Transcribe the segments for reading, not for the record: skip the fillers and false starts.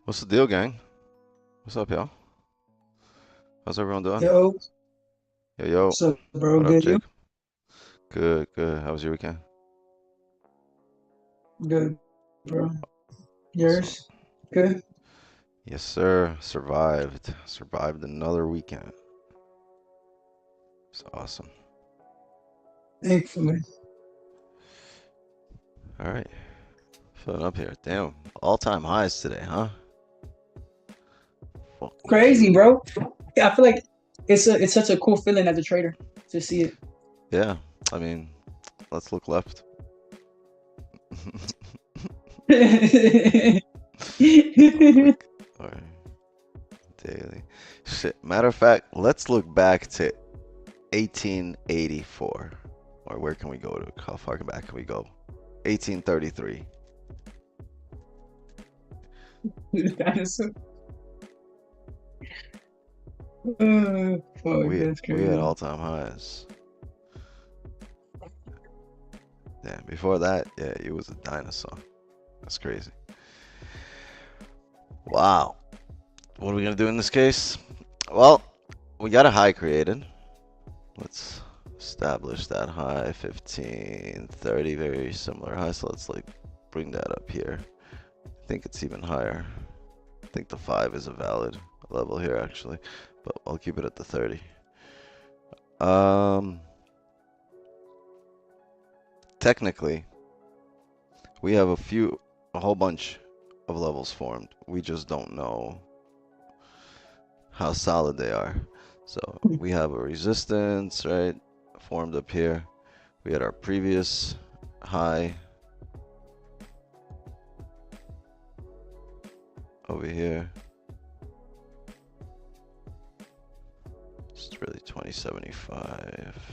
What's the deal, gang? What's up, y'all? How's everyone doing? Yo, Yo, yo. what's up, bro? What up, Good, you? Jake? Good, good. How was your weekend? Good, bro. Awesome. Yours? Good? Yes, sir. Survived. Survived another weekend. It's awesome. Thankfully. All right. Filling up here. Damn. All-time highs today, huh? Fucking Crazy, crazy. bro. Yeah, I feel like it's such a cool feeling as a trader to see it. Yeah. I mean, let's look left. Look. All right. Daily. Shit. Matter of fact, let's look back to 1884. Or where can we go to? How far back can we go? 1833. Dinosaur. Fuck, We that's we had crazy. all-time highs. Damn, before that, yeah, it was a dinosaur. That's crazy. Wow. What are we gonna do in this case? Well, we got a high created. Let's establish that high. 15, 30, very similar high. So let's like bring that up here. I think it's even higher. I think the 5 is a valid level here actually, but I'll keep it at the 30. Um, Technically, we have a whole bunch of levels formed. We just don't know how solid they are. So we have a resistance, right, formed up here. We had our previous high over here. It's really 2075.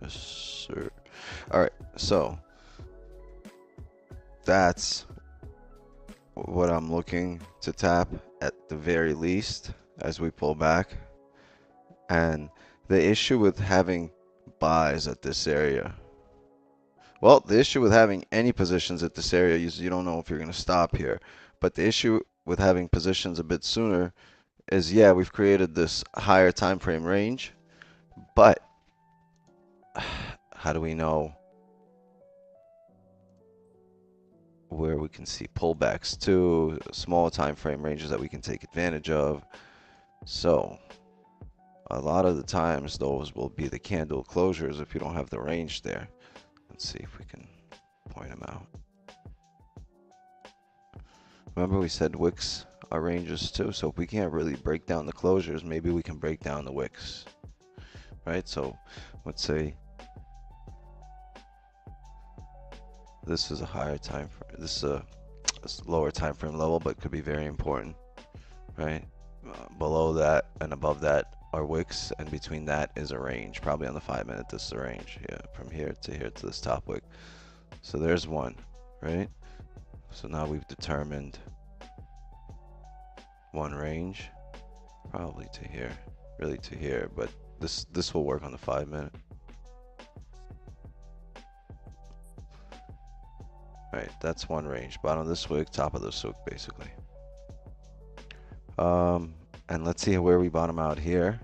Yes, sir. All right, so that's what I'm looking to tap at the very least as we pull back. And the issue with having buys at this area, well, the issue with having any positions at this area is you don't know if you're going to stop here. But the issue with having positions a bit sooner is, yeah, we've created this higher time frame range, but how do we know where we can see pullbacks to small time frame ranges that we can take advantage of? So a lot of the times those will be the candle closures if you don't have the range there. Let's see if we can point them out. Remember we said wicks are ranges too, so if we can't really break down the closures, maybe we can break down the wicks, right? So let's say this is a higher time frame, this is a lower time frame level, but could be very important, right? Below that and above that are wicks, and between that is a range. Probably on the 5 minute, this is a range. Yeah, from here to this top wick. So there's one, right? So now we've determined one range, probably to here, really to here, but this will work on the 5 minute. Right, that's one range. Bottom of this wick, top of this wick, basically. And let's see where we bottom out here.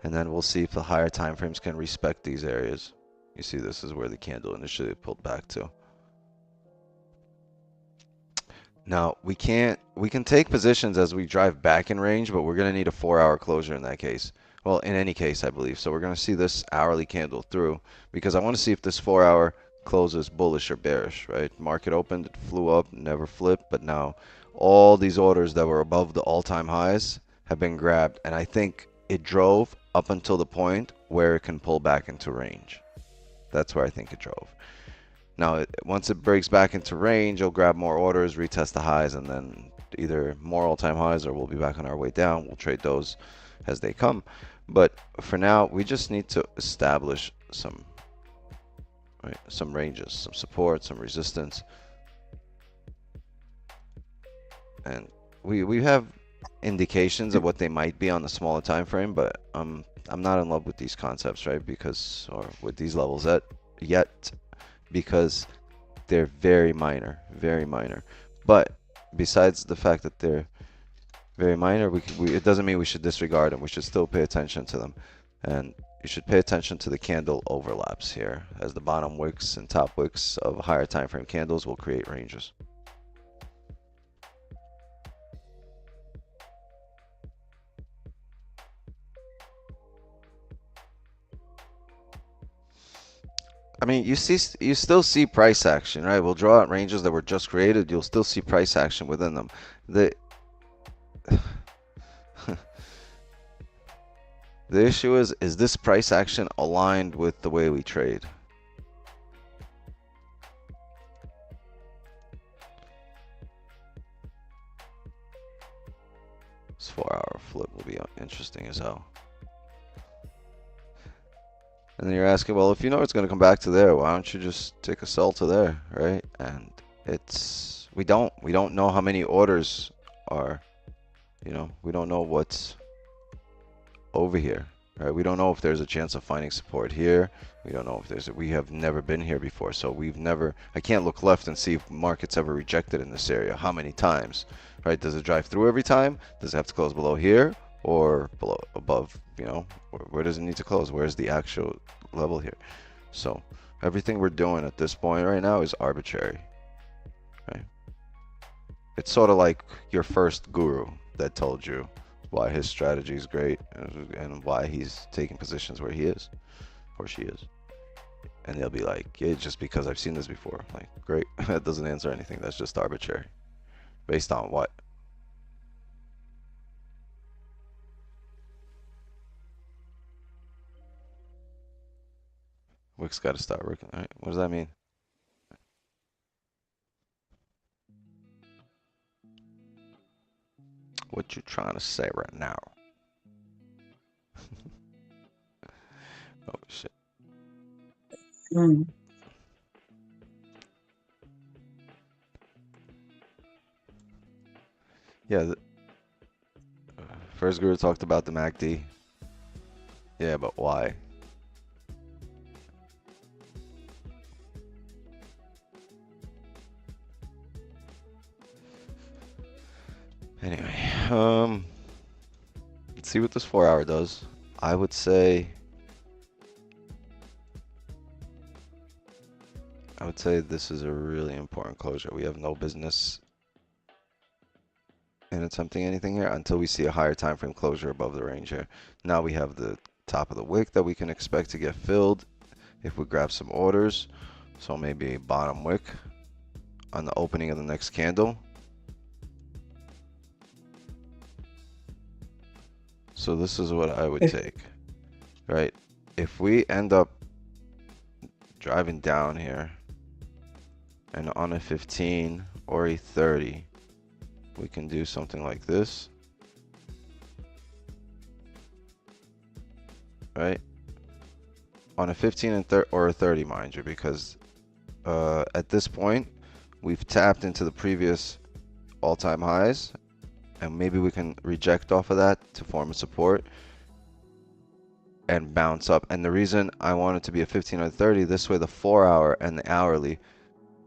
And then we'll see if the higher time frames can respect these areas. You see, this is where the candle initially pulled back to. Now, we can take positions as we drive back in range, but we're going to need a 4-hour closure in that case. Well, in any case, I believe. So we're going to see this hourly candle through because I want to see if this 4-hour closes bullish or bearish, right? Market opened, it flew up, never flipped, but now all these orders that were above the all-time highs have been grabbed, and I think it drove up until the point where it can pull back into range. That's where I think it drove. Now, once it breaks back into range, you'll grab more orders, retest the highs, and then either more all-time highs or we'll be back on our way down. We'll trade those as they come. But for now, we just need to establish some right? Some ranges, some support, some resistance, and we have indications of what they might be on the smaller time frame, but I'm not in love with these concepts, right? Because or with these levels yet because they're very minor, very minor. But besides the fact that they're very minor, it doesn't mean we should disregard them. We should still pay attention to them, and you should pay attention to the candle overlaps here, as the bottom wicks and top wicks of higher time frame candles will create ranges. I mean, you still see price action, right? We'll draw out ranges that were just created. You'll still see price action within them. The the issue is this price action aligned with the way we trade? This 4-hour flip will be interesting as hell. And then you're asking, well, if you know it's going to come back to there, why don't you just take a sell to there, right? And we don't know how many orders are, we don't know what's over here, right? We don't know if there's a chance of finding support here. We don't know if we have never been here before, so I can't look left and see if market's ever rejected in this area. How many times, right? Does it drive through every time? Does it have to close below here or above, where does it need to close? Where's the actual level here? So everything we're doing at this point right now is arbitrary, right? It's sort of like your first guru that told you why his strategy is great and why he's taking positions where he is or she is. And they'll be like, yeah, just because I've seen this before. Like, great. That doesn't answer anything. That's just arbitrary. Based on what? Wick's got to start working. All right. What does that mean? What you trying to say right now? Oh, shit. Mm. Yeah. First guru talked about the MACD. Yeah, but why? Anyway, let's see what this 4-hour does. I would say this is a really important closure. We have no business in attempting anything here until we see a higher time frame closure above the range here. Now we have the top of the wick that we can expect to get filled if we grab some orders. So maybe a bottom wick on the opening of the next candle. So this is what I would take, right? If we end up driving down here and on a 15 or a 30, we can do something like this, right? On a 15 and or a 30, mind you, because at this point we've tapped into the previous all-time highs, and maybe we can reject off of that to form a support and bounce up. And the reason I want it to be a 15 or 30, this way the 4-hour and the hourly,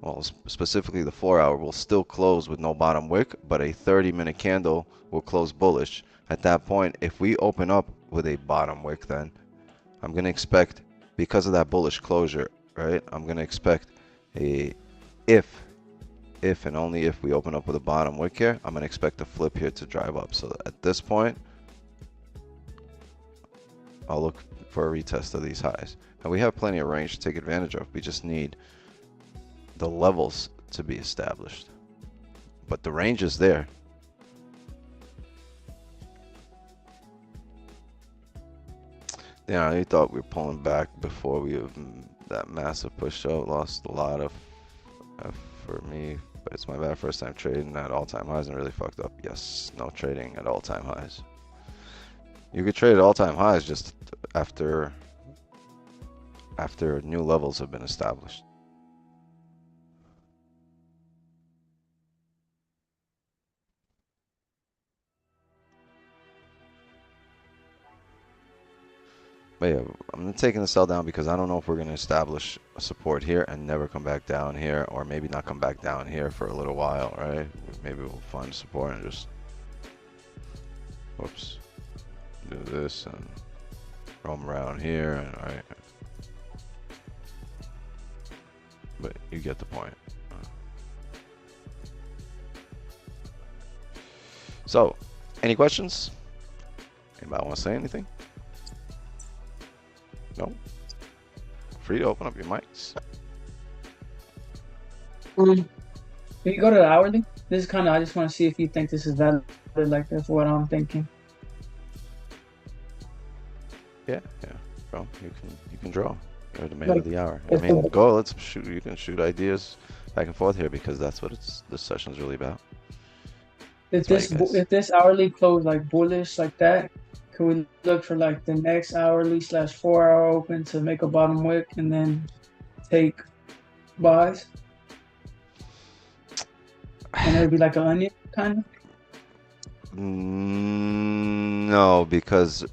well, specifically the 4-hour, will still close with no bottom wick, but a 30-minute candle will close bullish. At that point, if we open up with a bottom wick, then I'm going to expect, because of that bullish closure, right, I'm going to expect if and only if we open up with a bottom wick here, I'm going to expect a flip here to drive up. So at this point, I'll look for a retest of these highs. And we have plenty of range to take advantage of. We just need the levels to be established. But the range is there. Yeah, I thought we were pulling back before we have that massive push out. Lost a lot of for me, but it's my bad. First time trading at all-time highs and really fucked up. Yes, no trading at all-time highs. You could trade at all-time highs just after after new levels have been established. But yeah, I'm taking the sell down because I don't know if we're going to establish a support here and never come back down here, or maybe not come back down here for a little while, right? Maybe we'll find support and just, whoops, do this and roam around here, and right. But you get the point. So, any questions? Anybody want to say anything? No? Free to open up your mics. If you go to the hourly, this is kind of, I just want to see if you think this is valid. Like, that's what I'm thinking. Yeah, bro. You can draw. You're the man Like, of the hour. I if mean, the, go. Let's shoot. You can shoot ideas back and forth here because that's what this session's really about. if That's why you this guys. if this hourly close like bullish like that, can we look for like the next hourly / 4 hour open to make a bottom wick and then take buys? And it'll be like an onion kind of. No, because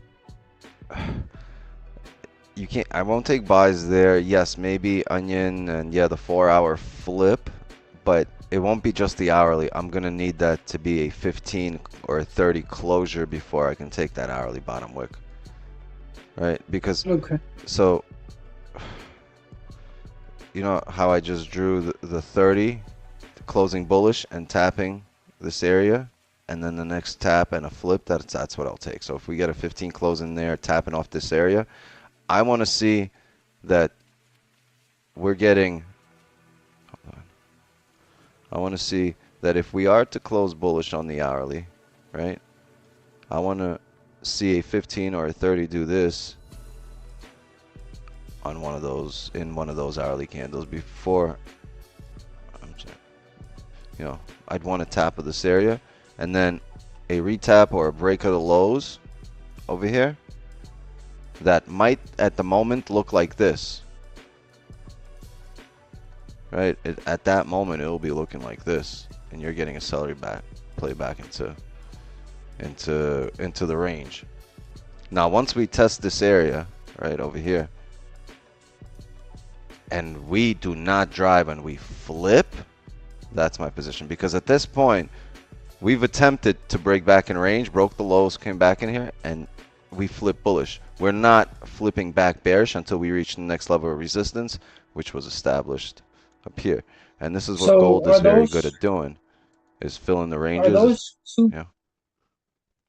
you can't. I won't take buys there. Yes, maybe onion and yeah, the 4 hour flip, but it won't be just the hourly. I'm gonna need that to be a 15 or 30 closure before I can take that hourly bottom wick, right? Because Okay. so you know how I just drew the 30 closing bullish and tapping this area, and then the next tap and a flip, that's what I'll take. So if we get a 15 close in there tapping off this area, I want to see that we're getting, hold on. I want to see that if we are to close bullish on the hourly, right, I want to see a 15 or a 30 do this on one of those, in one of those hourly candles before, you know, I'd want a tap of this area and then a retap or a break of the lows over here that might at the moment look like this, right? At that moment it will be looking like this, and you're getting a celery back play back into the range. Now once we test this area right over here and we do not drive and we flip, that's my position, because at this point we've attempted to break back in range, broke the lows, came back in here, and we flip bullish. We're not flipping back bearish until we reach the next level of resistance, which was established up here. And this is what So gold is very good at doing, is filling the are ranges. those two Yeah.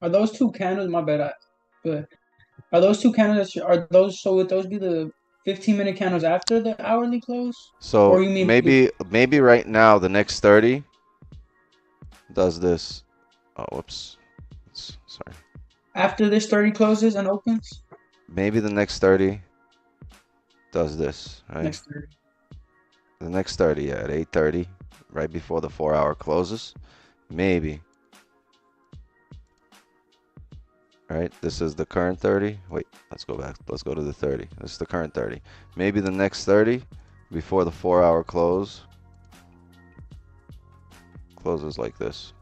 are those two candles? My bad. But are those two candles? Are those so? Would those be the 15-minute candles after the hourly close, or So you mean maybe right now the next 30 does this. Oh, whoops. Sorry. after this 30 closes and opens? Maybe the next 30 does this, right? Next 30. The next 30, yeah, at 8:30, right before the 4 hour closes. Maybe. Right? This is the current 30. Wait, let's go back. Let's go to the 30. This is the current 30. Maybe the next 30 before the 4 hour close closes like this.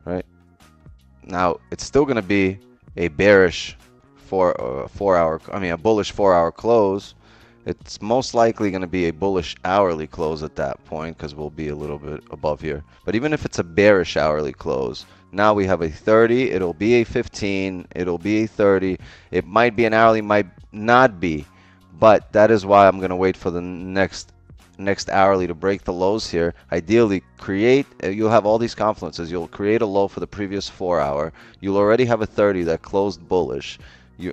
Right? Now, it's still going to be a bearish a bullish 4 hour close. It's most likely going to be a bullish hourly close at that point because we'll be a little bit above here. But even if it's a bearish hourly close, now we have a 30, it'll be a 15, it'll be a 30. It might be an hourly, might not be. But that is why I'm going to wait for the next hourly to break the lows here. Ideally, you'll have all these confluences. You'll create a low for the previous 4 hour. You'll already have a 30 that closed bullish.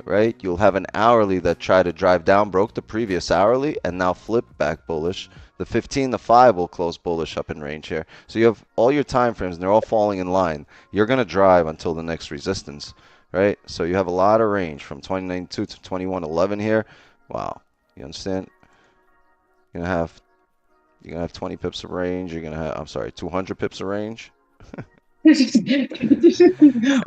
Right? You'll have an hourly that tried to drive down, broke the previous hourly, and now flip back bullish. The 15, the 5 will close bullish up in range here. So you have all your time frames, and they're all falling in line. You're going to drive until the next resistance, right? So you have a lot of range from 29.2 to 21.11 here. Wow. You understand? You're going to have 20 pips of range. You're going to have, I'm sorry, 200 pips of range. and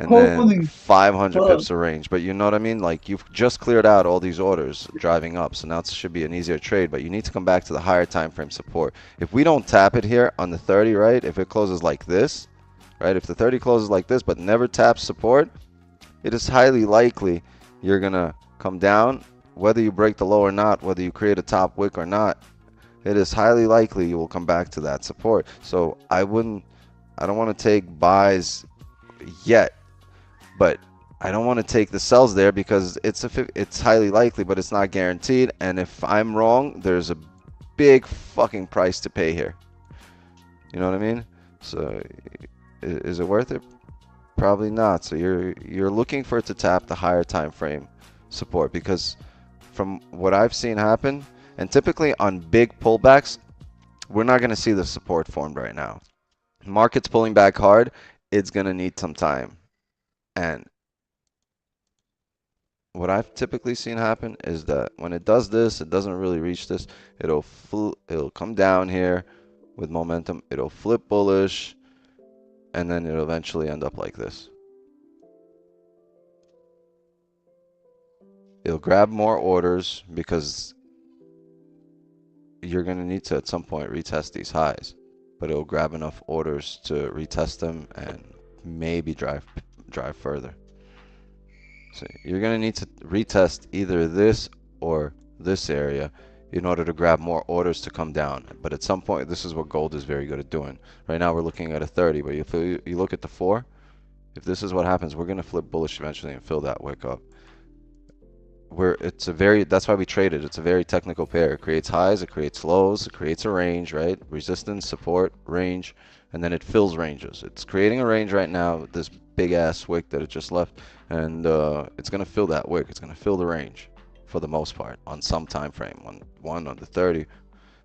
then Holy 500 fuck. pips of range. But you know what I mean? Like you've just cleared out all these orders driving up, so now it should be an easier trade. But you need to come back to the higher time frame support. If we don't tap it here on the 30, right? If it closes like this, right? If the 30 closes like this but never taps support, it is highly likely you're gonna come down, whether you break the low or not, whether you create a top wick or not. It is highly likely you will come back to that support. So I don't want to take buys yet, but I don't want to take the sells there because it's highly likely, but it's not guaranteed. And if I'm wrong, there's a big fucking price to pay here. You know what I mean? So is it worth it? Probably not. So you're looking for it to tap the higher time frame support because from what I've seen happen, and typically on big pullbacks, we're not going to see the support formed right now. Market's pulling back hard. It's going to need some time. And what I've typically seen happen is that when it does this, it doesn't really reach this. It'll come down here with momentum. It'll flip bullish, and then it'll eventually end up like this. It'll grab more orders because you're going to need to at some point retest these highs, but it'll grab enough orders to retest them and maybe drive further. So you're going to need to retest either this or this area in order to grab more orders to come down. But at some point, this is what gold is very good at doing. Right now, we're looking at a 30, but if you look at the 4, if this is what happens, we're going to flip bullish eventually and fill that wick up. That's why we trade it. It's a very technical pair. It creates highs, it creates lows, it creates a range, right? Resistance, support, range, and then it fills ranges. It's creating a range right now, this big ass wick that it just left, and it's gonna fill that wick. It's gonna fill the range for the most part on some time frame. On the 30,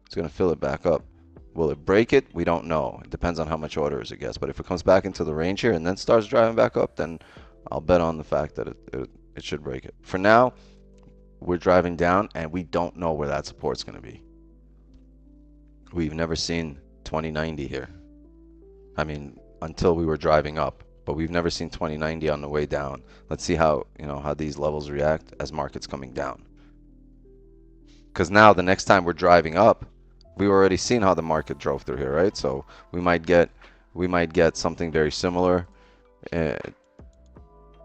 it's gonna fill it back up. Will it break it? We don't know. It depends on how much orders it gets. But if it comes back into the range here and then starts driving back up, then I'll bet on the fact that it should break it. For now, we're driving down and we don't know where that support's going to be. We've never seen 2090 here. I mean, until we were driving up, but we've never seen 2090 on the way down. Let's see how these levels react as markets coming down. Because now the next time we're driving up, we've already seen how the market drove through here, right? So we might get something very similar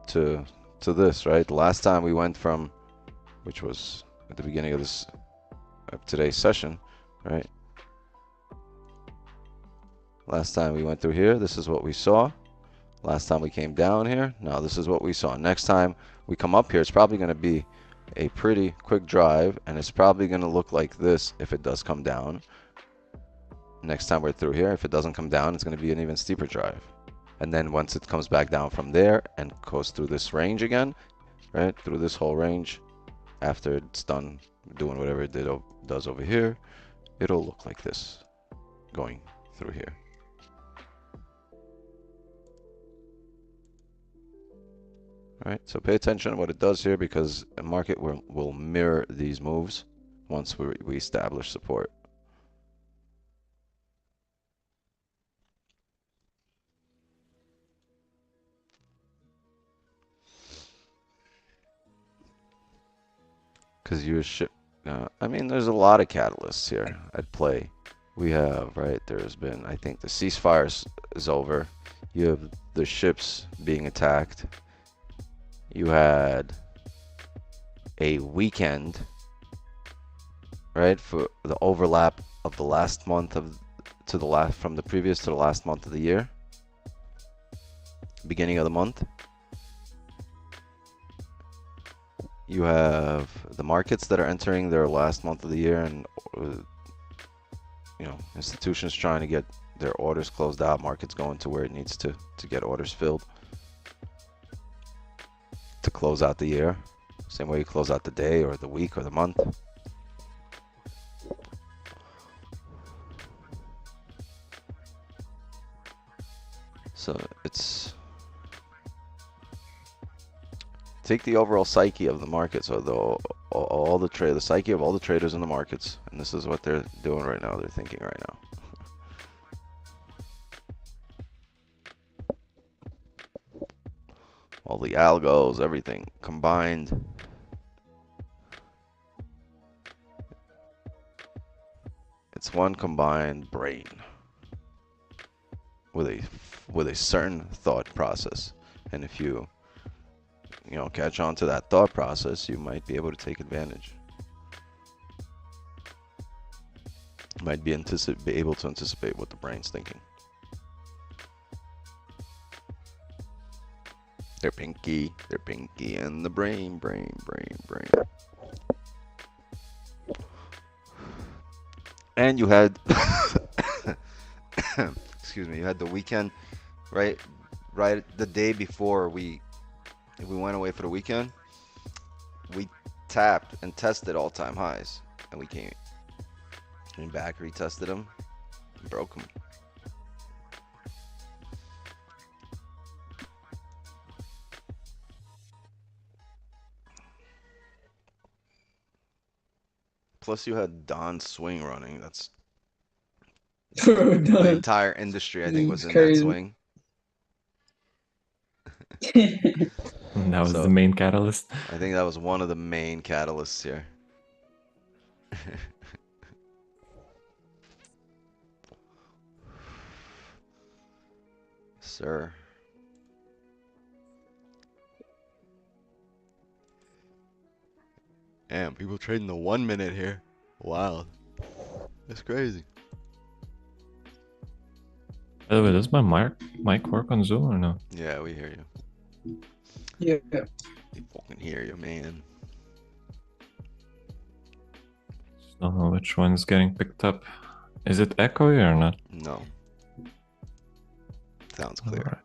to this, right? The last time we went from, which was at the beginning of today's session, right? Last time we went through here, this is what we saw. Last time we came down here, now this is what we saw. Next time we come up here, it's probably going to be a pretty quick drive, and it's probably going to look like this if it does come down. Next time we're through here, if it doesn't come down, it's going to be an even steeper drive. And then once it comes back down from there and goes through this range again, right, through this whole range, after it's done doing whatever it does over here, it'll look like this going through here. All right, so pay attention to what it does here because the market will mirror these moves once we establish support. Because I mean, there's a lot of catalysts here at play. We have, right, there's been, I think the ceasefire is over. You have the ships being attacked. You had a weekend, right, for the overlap of the last month from the previous to the last month of the year, beginning of the month. You have the markets that are entering their last month of the year, and institutions trying to get their orders closed out. Markets going to where it needs to get orders filled to close out the year. Same way you close out the day or the week or the month. So it's take the overall psyche of the markets, or the psyche of all the traders in the markets, and this is what they're doing right now. They're thinking right now. All the algos, everything combined. It's one combined brain with a certain thought process. And if you catch on to that thought process, you might be able to take advantage. You might be able to anticipate what the brain's thinking. They're pinky, and the brain. And you had, excuse me, you had the weekend, right? Right, the day before we went away for the weekend, we tapped and tested all-time highs, and we came back, retested them, and broke them. Plus, you had Don Swing running. That's Bro, the done. entire industry, I think, was It's in that crazy. swing. That was the So main catalyst. I think that was one of the main catalysts here. Sir. Damn, people trading the 1 minute here. Wow. That's crazy. By the way, does my mic work on Zoom or no? Yeah, we hear you. Yeah. We fucking hear you, man. Just don't know which one's getting picked up. Is it echoey or not? No. Sounds clear. Alright.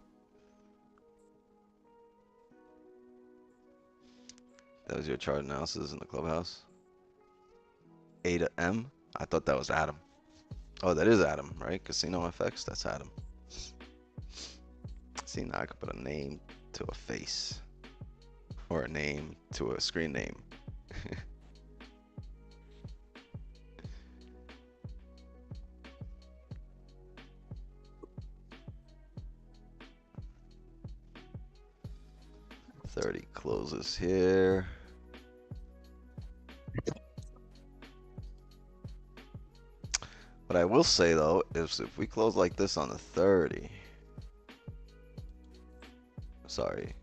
That was your chart analysis in the clubhouse. A to M? I thought that was Adam. Oh, that is Adam, right? Casino FX, that's Adam. See, now I could put a name to a face. Or a name to a screen name. $30 closes here. What I will say though is if we close like this on the 30, sorry,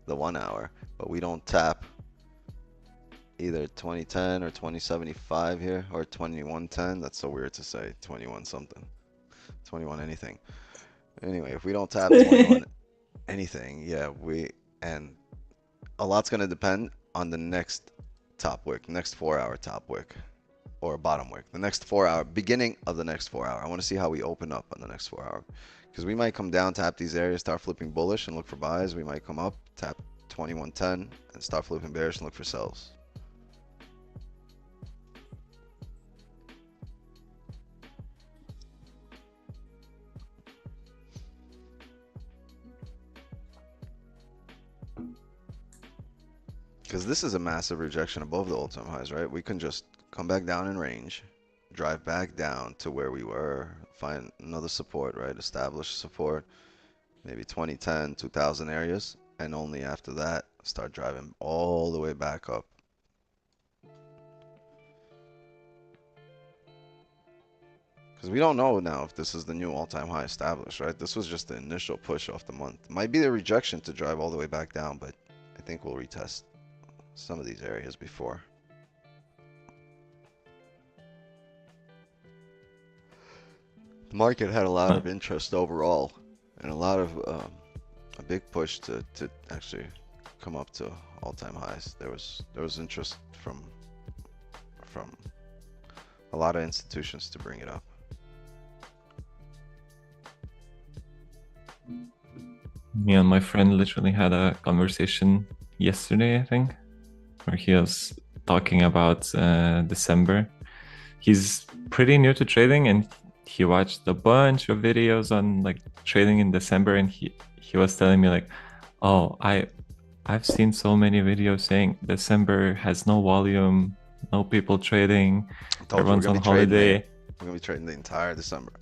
the 1 hour, but we don't tap either 2010 or 2075 here, or 2110, that's so weird to say, 21 something, 21 anything. Anyway, if we don't tap 21 anything, yeah, and a lot's gonna depend on the next top wick, next 4-hour top wick. Or bottom wick, the next 4-hour, beginning of the next 4 hour. I want to see how we open up on the next 4 hour, because we might come down, tap these areas, start flipping bullish and look for buys. We might come up, tap 2110 and start flipping bearish and look for sells. Because this is a massive rejection above the all-time highs, right? We can just come back down in range, drive back down to where we were, find another support, right? Establish support, maybe 2010, 2000 areas, and only after that start driving all the way back up. Because we don't know now if this is the new all-time high established, right? This was just the initial push off the month. Might be the rejection to drive all the way back down, but I think we'll retest some of these areas before. The market had a lot of interest overall, and a lot of a big push to actually come up to all-time highs. There was interest from a lot of institutions to bring it up. Me and my friend literally had a conversation yesterday, I think, where he was talking about December. He's pretty new to trading, and he watched a bunch of videos on like trading in December, and he was telling me like, oh, I've seen so many videos saying December has no volume, no people trading, everyone's on holiday. We're gonna be trading the entire December.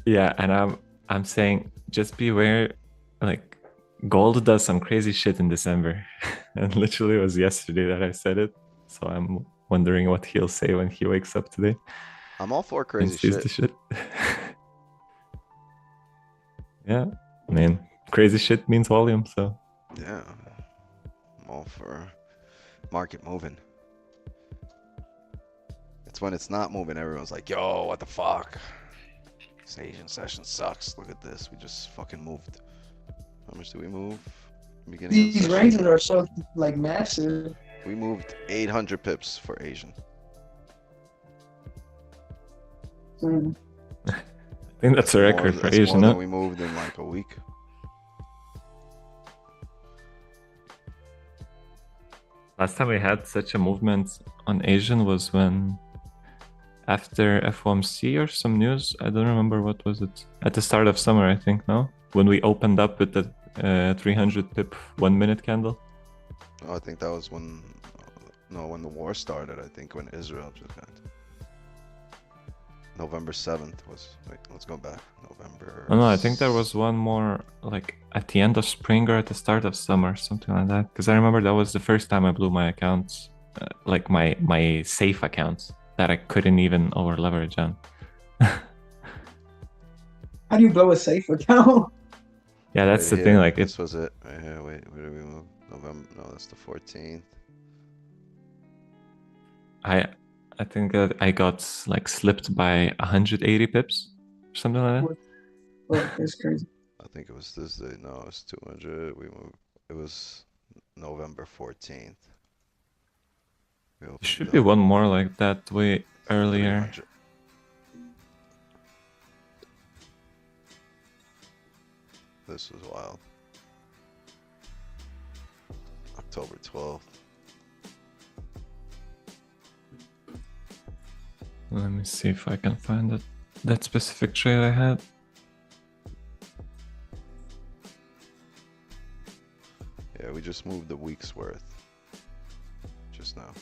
Yeah, and I'm saying just beware, like Gold does some crazy shit in December. And literally it was yesterday that I said it. So I'm wondering what he'll say when he wakes up today I'm all for and crazy sees shit. the shit. Yeah, I mean, crazy shit means volume, so. Yeah, I'm all for market moving. It's when it's not moving, everyone's like, yo, what the fuck? This Asian session sucks. Look at this. We just fucking moved. How much did we move? Beginning of the These session. ranges are so like massive. We moved 800 pips for Asian. Mm. I think that's a record for That's Asian, more no? than we moved in like a week. Last time we had such a movement on Asian was when after FOMC or some news. I don't remember what was it. At the start of summer, I think, no? When we opened up with the 300 pip 1 minute candle. Oh, I think that was when, no, when the war started. I think when Israel just got. November 7th was, wait, let's go back. November. Oh no, I think there was one more like at the end of spring or at the start of summer, something like that. Because I remember that was the first time I blew my accounts, like my safe accounts that I couldn't even over leverage on. How do you blow a safe account? Yeah, that's Right the thing. here. Like This was it. Right here. Wait, where did we move? November. No, that's the 14th. I think that I got like slipped by 180 pips or something like that. Fuck, that's crazy. I think it was this day. No, it's 200. We moved. It was November 14th. We There opened should be one more like that way earlier. 300. This was wild. October 12th. Let me see if I can find that specific trade I had. Yeah, we just moved a week's worth. Just now.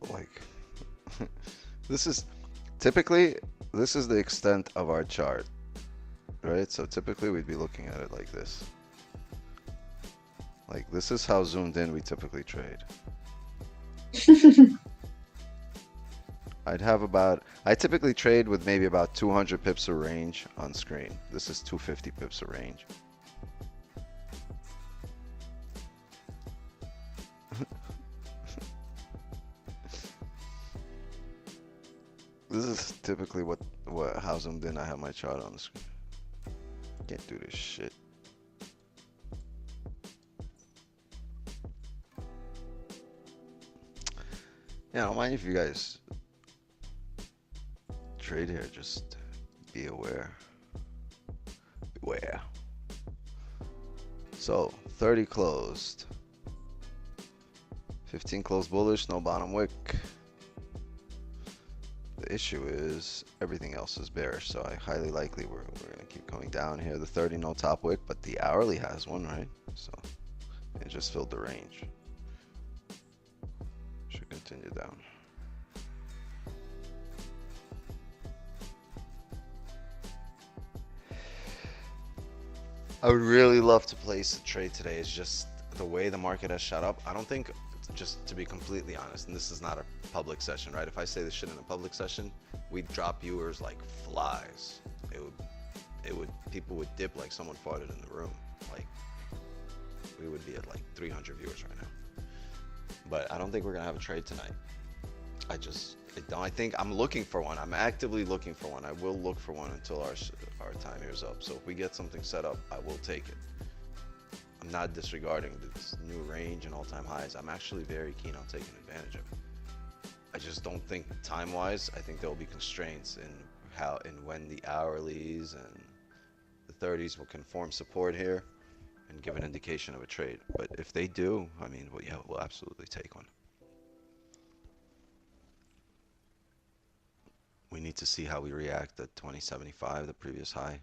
Like, this is typically, this is the extent of our chart, right? So typically we'd be looking at it like this. Like, this is how zoomed in we typically trade. I typically trade with maybe about 200 pips of range on screen. This is 250 pips of range. This is typically how zoomed in I have my chart on the screen. Can't do this shit. Yeah, I don't mind if you guys trade here, just be aware. Beware. So, 30 closed. 15 closed bullish, no bottom wick. The issue is everything else is bearish, so I highly likely we're gonna keep coming down here. The 30 no top wick, but the hourly has one, right? So it just filled the range. Should continue down. I would really love to place a trade today. It's just the way the market has shot up. I don't think, just to be completely honest, and this is not a public session, right? If I say this shit in a public session, we'd drop viewers like flies. People would dip like someone farted in the room. Like, we would be at like 300 viewers right now. But I don't think we're gonna have a trade tonight. I think I'm looking for one. I'm actively looking for one. I will look for one until our time here is up. So if we get something set up, I will take it. I'm not disregarding this new range and all-time highs. I'm actually very keen on taking advantage of it. I just don't think time-wise, I think there will be constraints in how and when the hourlies and the 30s will conform support here and give an indication of a trade. But if they do, I mean, well, yeah, we'll absolutely take one. We need to see how we react at 2075, the previous high.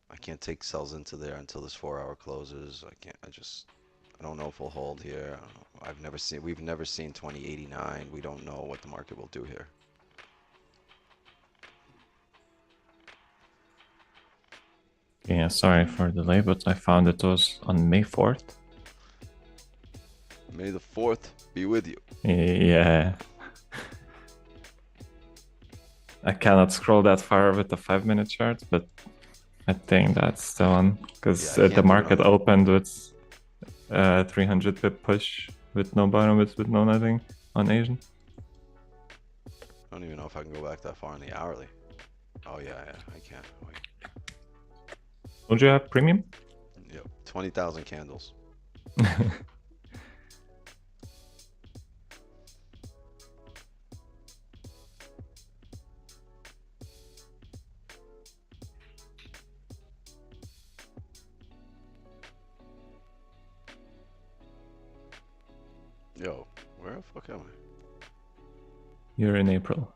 I can't take sells into there until this 4-hour closes. I don't know if we'll hold here. We've never seen 2089. We don't know what the market will do here. Yeah, sorry for the delay, but I found it was on May 4th. May the 4th be with you. Yeah. I cannot scroll that far with the 5-minute chart, but I think that's the one. Because Yeah, the market opened with 300 pip push with no bottom, with no nothing on Asian. I don't even know if I can go back that far on the hourly. Oh yeah, I can. Wait. Don't you have premium? Yep, 20,000 candles. Yo, where the fuck am I? You're in April.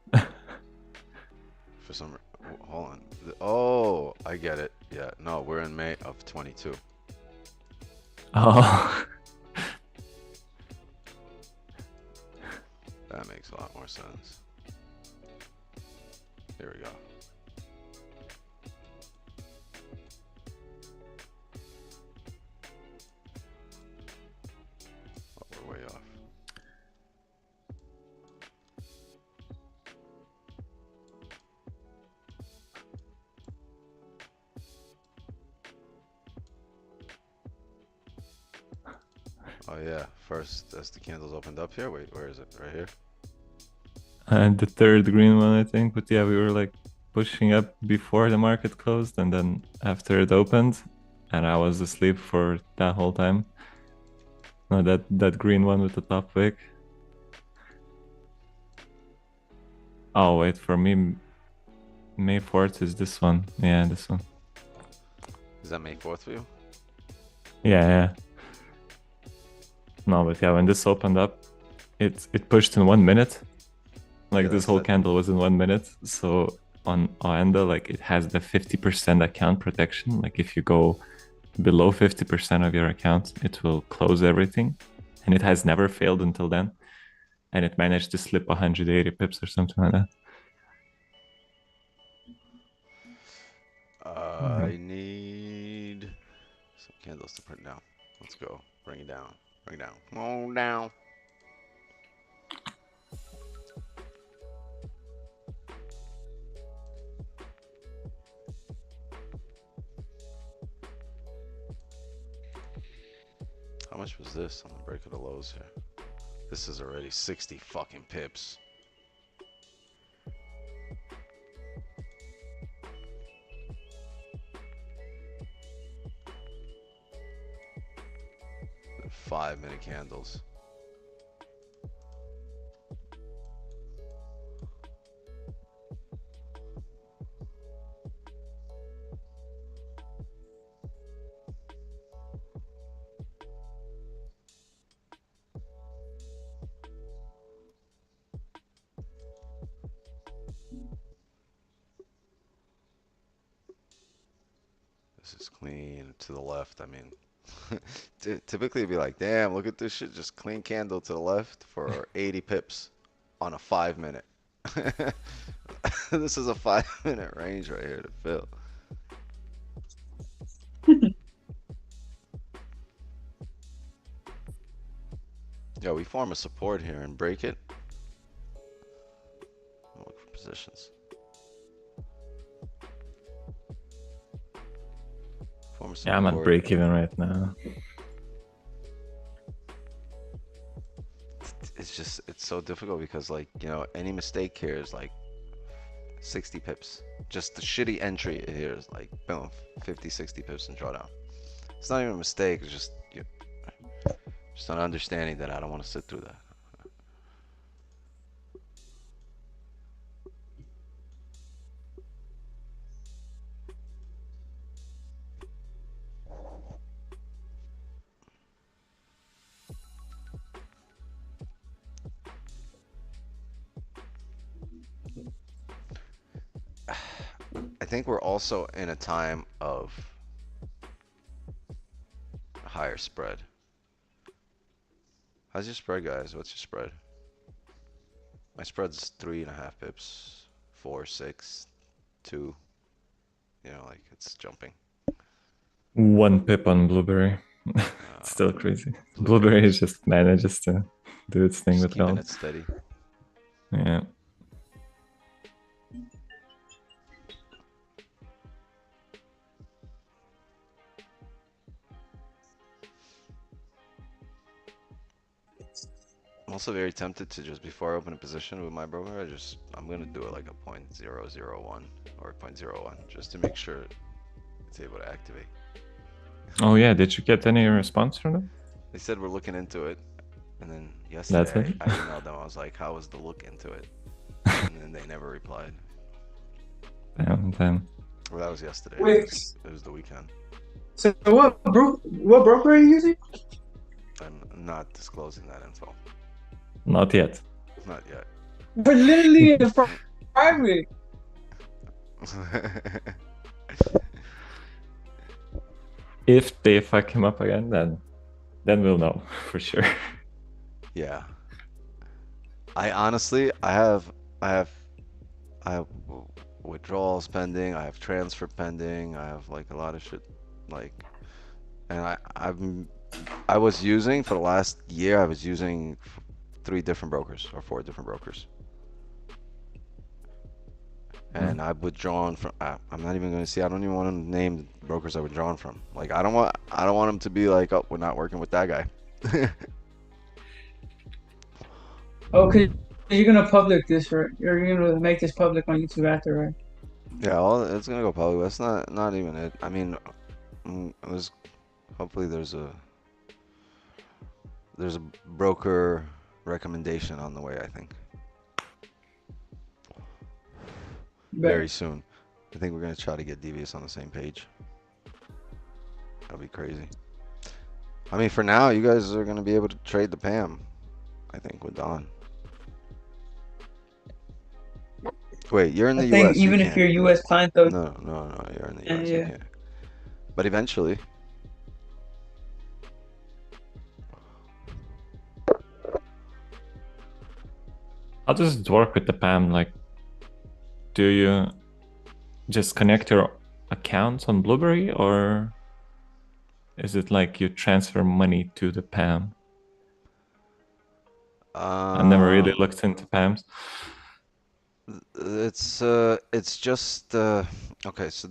For some, hold on. Oh, I get it. Yeah, no, we're in May of 22. Oh. That makes a lot more sense. Here we go. Oh, we're way off. Oh yeah, first as the candles opened up here. Wait, where is it? Right here? And the third green one, I think. But yeah, we were like pushing up before the market closed, and then after it opened, and I was asleep for that whole time. No, that green one with the top wick. Oh wait, for me, May 4th is this one. Yeah, this one. Is that May 4th for you? Yeah. No, but yeah, when this opened up, it pushed in 1 minute. Like Yeah, this whole candle was in 1 minute. So on Oanda, like it has the 50% account protection. Like if you go below 50% of your account, it will close everything. And it has never failed until then. And it managed to slip 180 pips or something like that. I need some candles to print down. Let's go. Bring it down. Bring it down. Come on down. How much was this on the break of the lows here? This is already 60 fucking pips. The 5-minute candles. This is clean to the left. I mean, typically it'd be like, damn, look at this shit. Just clean candle to the left for 80 pips on a 5-minute. This is a 5-minute range right here to fill. Yo, we form a support here and break it. Look for positions. Form a support. Yeah, I'm at break even right now. It's so difficult because, like, you know, any mistake here is like 60 pips. Just the shitty entry here is like, boom, 50, 60 pips and drawdown. It's not even a mistake. It's just, just an understanding that I don't want to sit through that. think we're also in a time of higher spread. How's your spread, guys? What's your spread? My spread's 3.5 pips, 4, 6, 2. You know, like it's jumping. 1 pip on Blueberry. It's still crazy. Blueberry just manages to do its thing with keeping gold. it steady. Yeah. I'm also very tempted to just before I open a position with my broker, I'm gonna do it like a 0.001 or 0.01 just to make sure it's able to activate. Oh yeah, did you get any response from them? They said we're looking into it, and then That's yesterday it? I emailed them. I was like, "How was the look into it?" And then they never replied. Damn. Well, that was yesterday. Wait. It was the weekend. So what broker are you using? I'm not disclosing that info. Not yet. Not yet. We're literally in private. If they fuck him up again, then we'll know for sure. Yeah. I honestly, I have withdrawals pending. I have transfer pending. I have like a lot of shit, like, and I was using for the last year. I was using 3 different brokers or 4 different brokers, and I've withdrawn from. I'm not even going to see. I don't even want to name the brokers I've withdrawn from. Like, I don't want them to be like, oh, we're not working with that guy. Okay, you're gonna public this, right? You're gonna make this public on YouTube after, right? Yeah, well, it's gonna go public. That's not even it. I mean, hopefully there's a broker recommendation on the way, I think. Very soon. I think we're gonna try to get Devious on the same page. That'll be crazy. I mean, for now, you guys are gonna be able to trade the PAM, I think, with Don. Wait, you're in the I think US. even if you're a US client though. No, you're in the US. You can't. But eventually. How does it work with the PAM? Like, do you just connect your accounts on Blueberry, or is it like you transfer money to the PAM? I never really looked into PAMs. It's just okay. So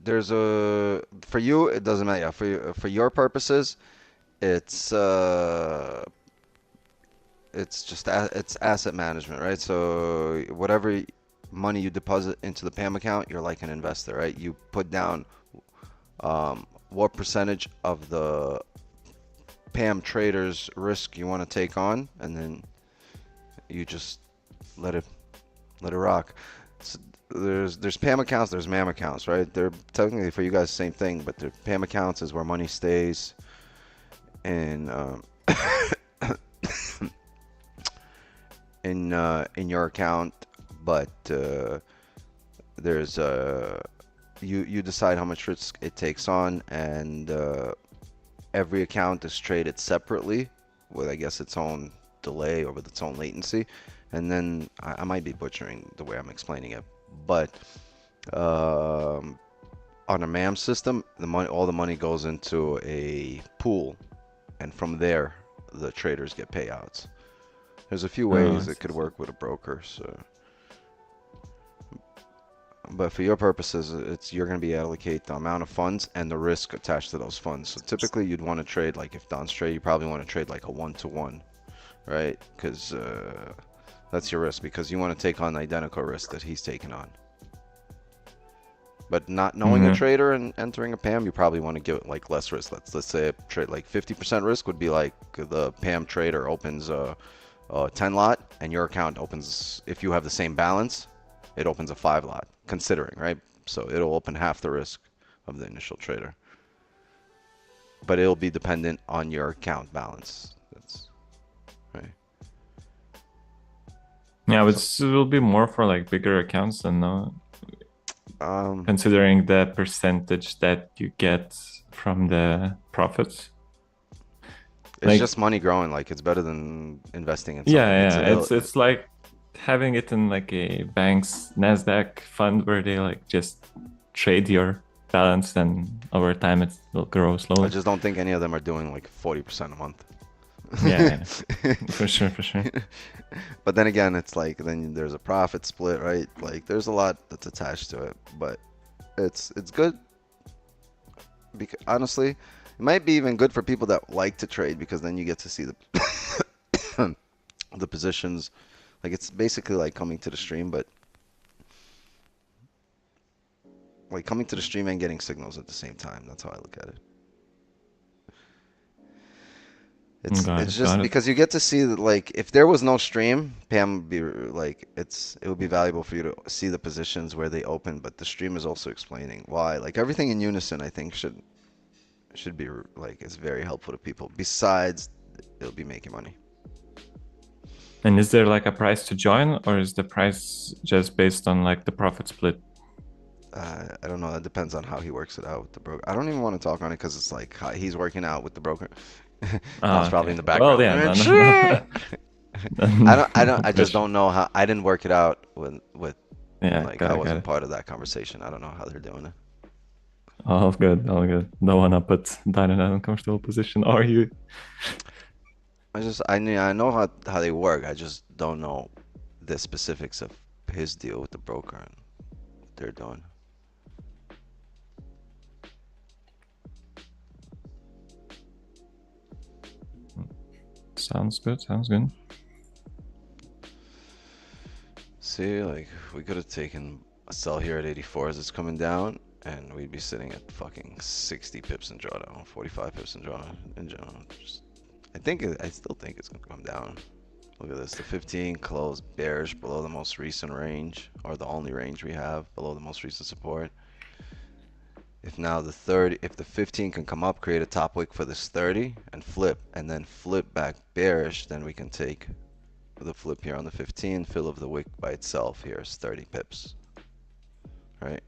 there's for you it doesn't matter. For your purposes, it's just it's asset management, right? So whatever money you deposit into the PAM account, you're like an investor, right? You put down what percentage of the PAM trader's risk you want to take on, and then you just let it rock. So there's PAM accounts, there's MAM accounts, right? They're technically for you guys the same thing, but the PAM accounts is where money stays in in your account, but there's you decide how much risk it takes on, and every account is traded separately with, I guess, its own delay or with its own latency. And then I might be butchering the way I'm explaining it, but on a MAM system, all the money goes into a pool, and from there the traders get payouts. There's a few ways it could work with a broker, so. But for your purposes, you're going to be able to allocate the amount of funds and the risk attached to those funds. So typically, you'd want to trade, like if Don's trade, you probably want to trade like a 1-to-1, right? Because that's your risk, because you want to take on the identical risk that he's taking on. But not knowing a trader and entering a PAM, you probably want to give it like less risk. Let's say a trade like 50% risk would be like the PAM trader opens a 10 lot, and your account opens, if you have the same balance, it opens a 5 lot, considering, right? So it'll open half the risk of the initial trader. But it'll be dependent on your account balance. That's right. Yeah, but it will be more for like bigger accounts than considering the percentage that you get from the profits. It's Like, just money growing. Like it's better than investing in something. yeah. It's like having it in like a bank's Nasdaq fund where they like just trade your balance, and over time it will grow I slowly. just don't think any of them are doing like 40% a month. Yeah, for sure. But then again, it's like then there's a profit split, right? Like there's a lot that's attached to it, but it's good because honestly, it might be even good for people that like to trade because then you get to see the the positions. Like it's basically like coming to the stream, but like coming to the stream and getting signals at the same time. That's how I look at it. It's just Got it. because you get to see that like if there was no stream, Pam would be like it would be valuable for you to see the positions where they open, but the stream is also explaining why. Like everything in unison, I think should be like it's very helpful to people. Besides, it'll be making money. And is there like a price to join, or is the price just based on like the profit split? I don't know. That depends on how he works it out with the broker. I don't even want to talk on it because it's like how he's working out with the broker. That's probably in the background. Well, yeah, I just don't know how. I didn't work it out with yeah, like got I it, wasn't part of that conversation. I don't know how they're doing it. All good. Don't wanna put down in an uncomfortable position, are you? I know how they work. I just don't know the specifics of his deal with the broker and what they're doing. Sounds good. See, like we could have taken a sell here at 84 as it's coming down, and we'd be sitting at fucking 60 pips in drawdown, 45 pips in drawdown in general. I still think it's gonna come down. Look at this. The 15 closed bearish below the most recent range, or the only range we have below the most recent support. If the 15 can come up, create a top wick for this 30 and flip, and then flip back bearish, then we can take the flip here on the 15, fill of the wick by itself. Here's 30 pips, right?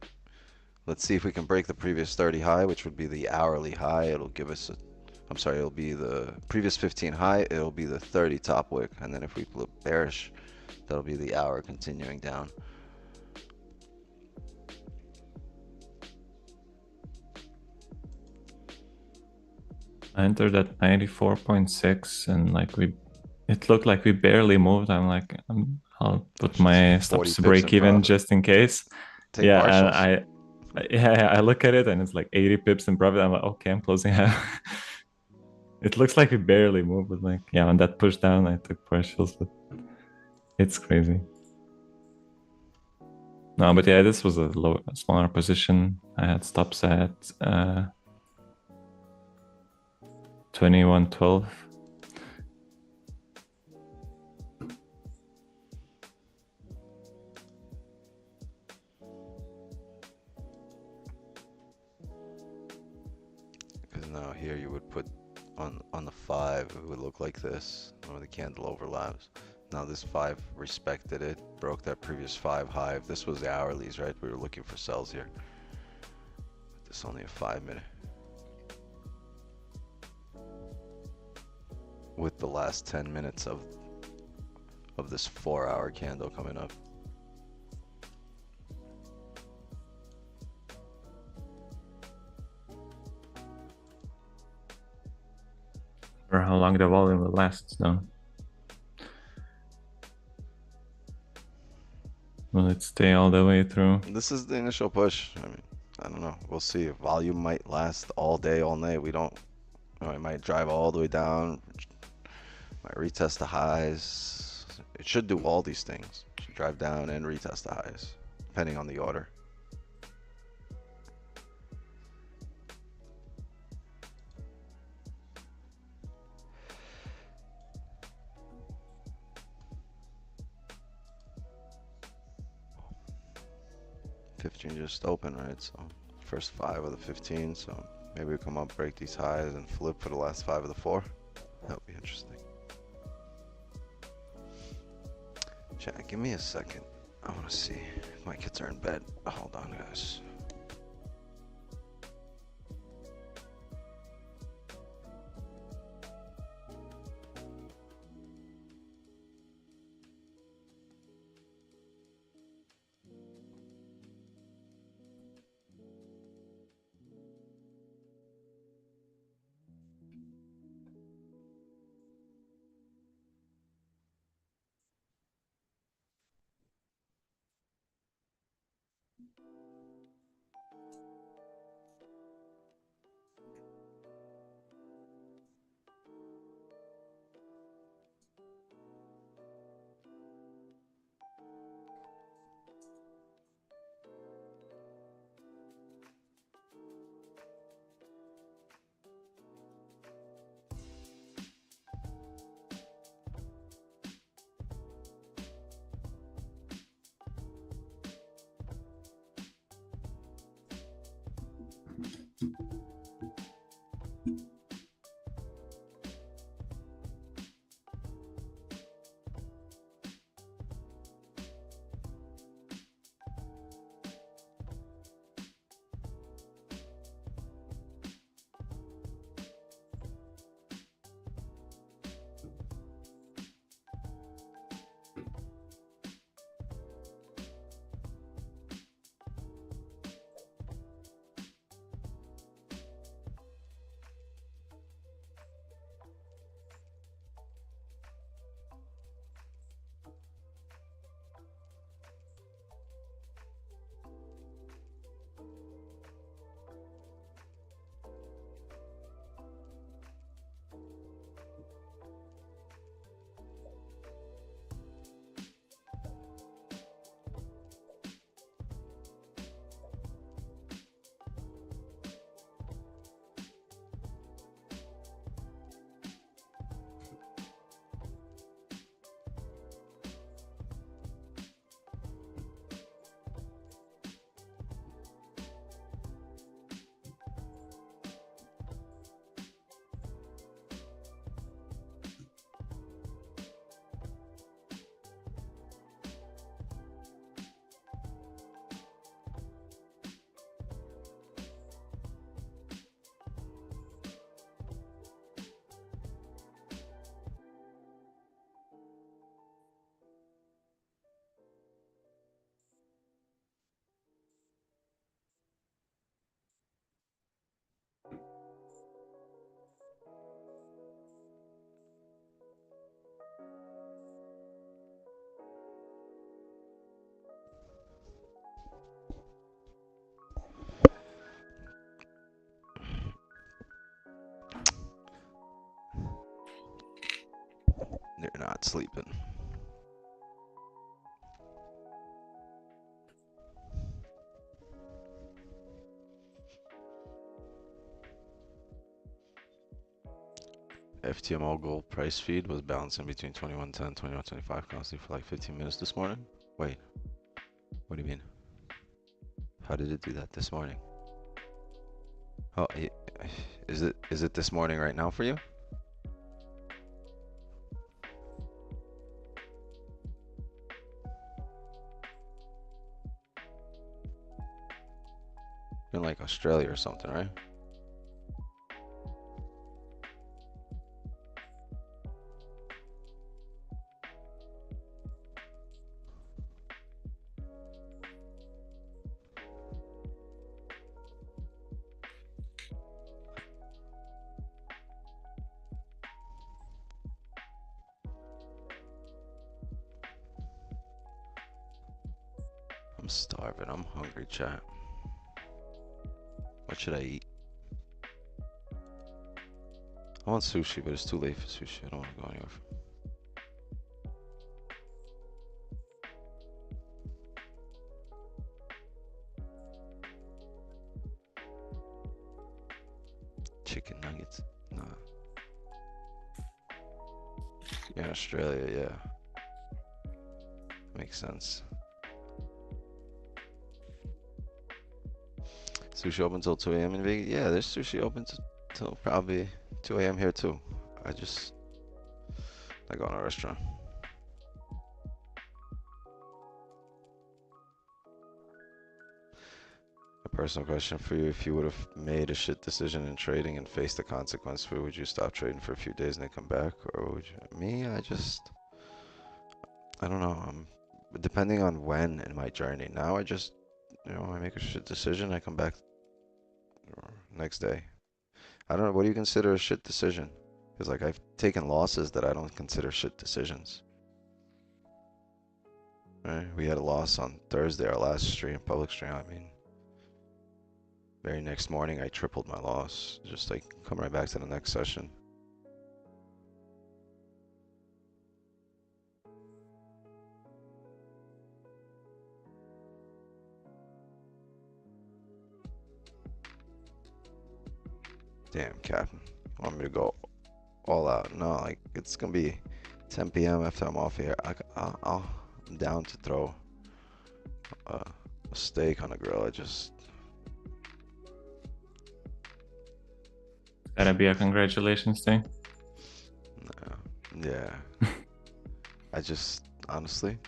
Let's see if we can break the previous 30 high, which would be the hourly high. It'll give us it'll be the previous 15 high. It'll be the 30 top wick, and then if we flip bearish, that'll be the hour continuing down. I entered at 94.6, and like it looked like we barely moved. I'm like, I'll put my stops to break even just in case. Yeah, partials. And I look at it and it's like 80 pips in profit. I'm like, okay, I'm closing out. It looks like we barely moved, but like, yeah, on that push down, I took partials, but it's crazy. No, but yeah, this was a smaller position. I had stops at 21.12. Because now here you would put on the 5, it would look like this where the candle overlaps. Now this 5 respected it, broke that previous 5 high. If this was the hourlies, right, we were looking for sells here. But this is only a 5-minute. With the last 10 minutes of this 4-hour candle coming up. Or how long the volume will last, though. Will it stay all the way through? This is the initial push. I mean, I don't know. We'll see. Volume might last all day, all night. We don't. It might drive all the way down. Might retest the highs. It should do all these things. It should drive down and retest the highs, depending on the order. $15 just open, right? So first 5 of the 15. So maybe we come up, break these highs, and flip for the last 5 of the 4. That'll be interesting. Chat, give me a second. I want to see. My kids are in bed. Hold on, guys. They're not sleeping. FTMO gold price feed was bouncing between 21.10 and 21.25 constantly for like 15 minutes this morning. Wait, what do you mean? How did it do that this morning? Oh, is it this morning right now for you? You're in like Australia or something, right? I'm starving. I'm hungry, chat. What should I eat? I want sushi, but it's too late for sushi. I don't want to go anywhere. Chicken nuggets? Nah. You're in Australia, yeah. Makes sense. Sushi open till 2 a.m. in Vegas? Yeah, there's sushi open till probably 2 a.m. here too. I go to a restaurant. Personal question for you: if you would have made a shit decision in trading and faced the consequence for it, would you stop trading for a few days and then come back, or would you? Me, I don't know. Depending on when in my journey. Now I make a shit decision, I come back next day. I don't know. What do you consider a shit decision? Because like I've taken losses that I don't consider shit decisions. Right? We had a loss on Thursday, our last stream, public stream. I mean, very next morning I tripled my loss. Just like come right back to the next session. Damn, Captain. Want me to go all out? No, like it's gonna be 10 p.m. after I'm off here. I'm down to throw a steak on a grill. Gotta be a congratulations thing. Yeah. Honestly,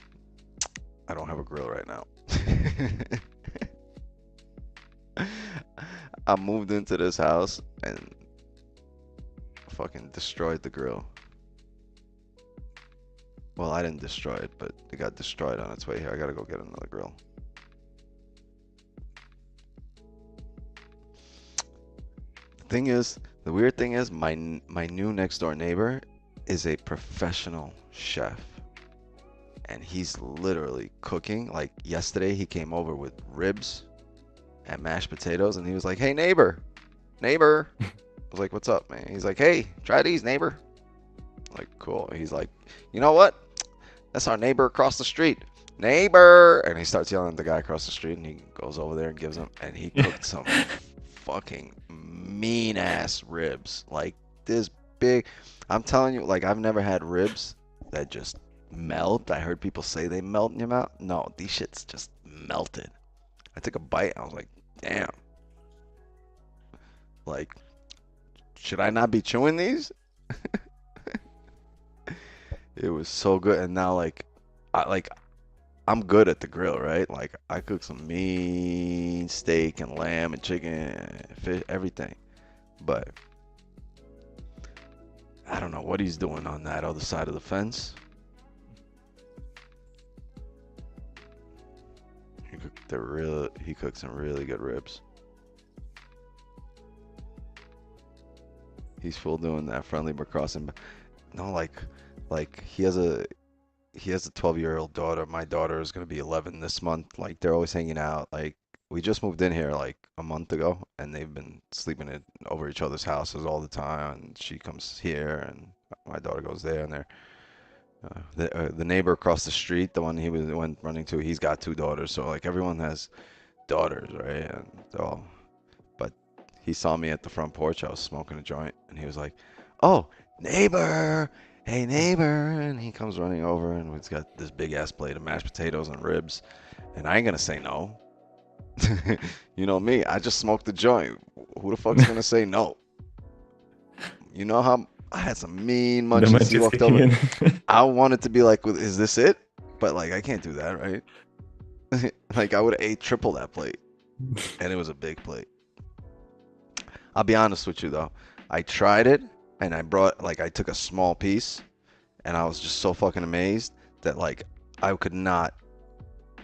I don't have a grill right now. I moved into this house and fucking destroyed the grill. Well, I didn't destroy it, but it got destroyed on its way here. I gotta go get another grill. The weird thing is, my new next door neighbor is a professional chef. And he's literally cooking. Like yesterday, he came over with ribs and mashed potatoes, and he was like, "Hey, neighbor." I was like, "What's up, man?" He's like, "Hey, try these, neighbor." I'm like, cool. He's like, "You know what? That's our neighbor across the street. Neighbor!" And he starts yelling at the guy across the street, and he goes over there and gives him, and he cooked some fucking mean ass ribs. Like this big. I'm telling you, like I've never had ribs that just melt. I heard people say they melt in your mouth. No, these shits just melted. I took a bite. I was like, damn. Like, should I not be chewing these? It was so good. And now, I'm good at the grill, right? Like, I cook some mean steak and lamb and chicken, and fish, everything. But I don't know what he's doing on that other side of the fence. He cooked some really good ribs. He's full doing that friendly but crossing. No, like he has a 12-year-old daughter. My daughter is gonna be 11 this month. Like they're always hanging out. Like we just moved in here like a month ago, and they've been sleeping over each other's houses all the time. And she comes here, and my daughter goes there, and they're the neighbor across the street, the one he went running to, he's got 2 daughters. So like everyone has daughters, right? And they're all. But he saw me at the front porch. I was smoking a joint, and he was like, "Oh, neighbor, hey neighbor!" And he comes running over, and he's got this big ass plate of mashed potatoes and ribs, and I ain't gonna say no. You know me, I just smoked the joint. Who the fuck's gonna say no? You know how I had some mean The munchies. match He is walked kicking over. in. I wanted to be like, "Is this it?" But like, I can't do that, right? Like, I would have ate triple that plate, and it was a big plate. I'll be honest with you though. I tried it, and I took a small piece, and I was just so fucking amazed that like I could not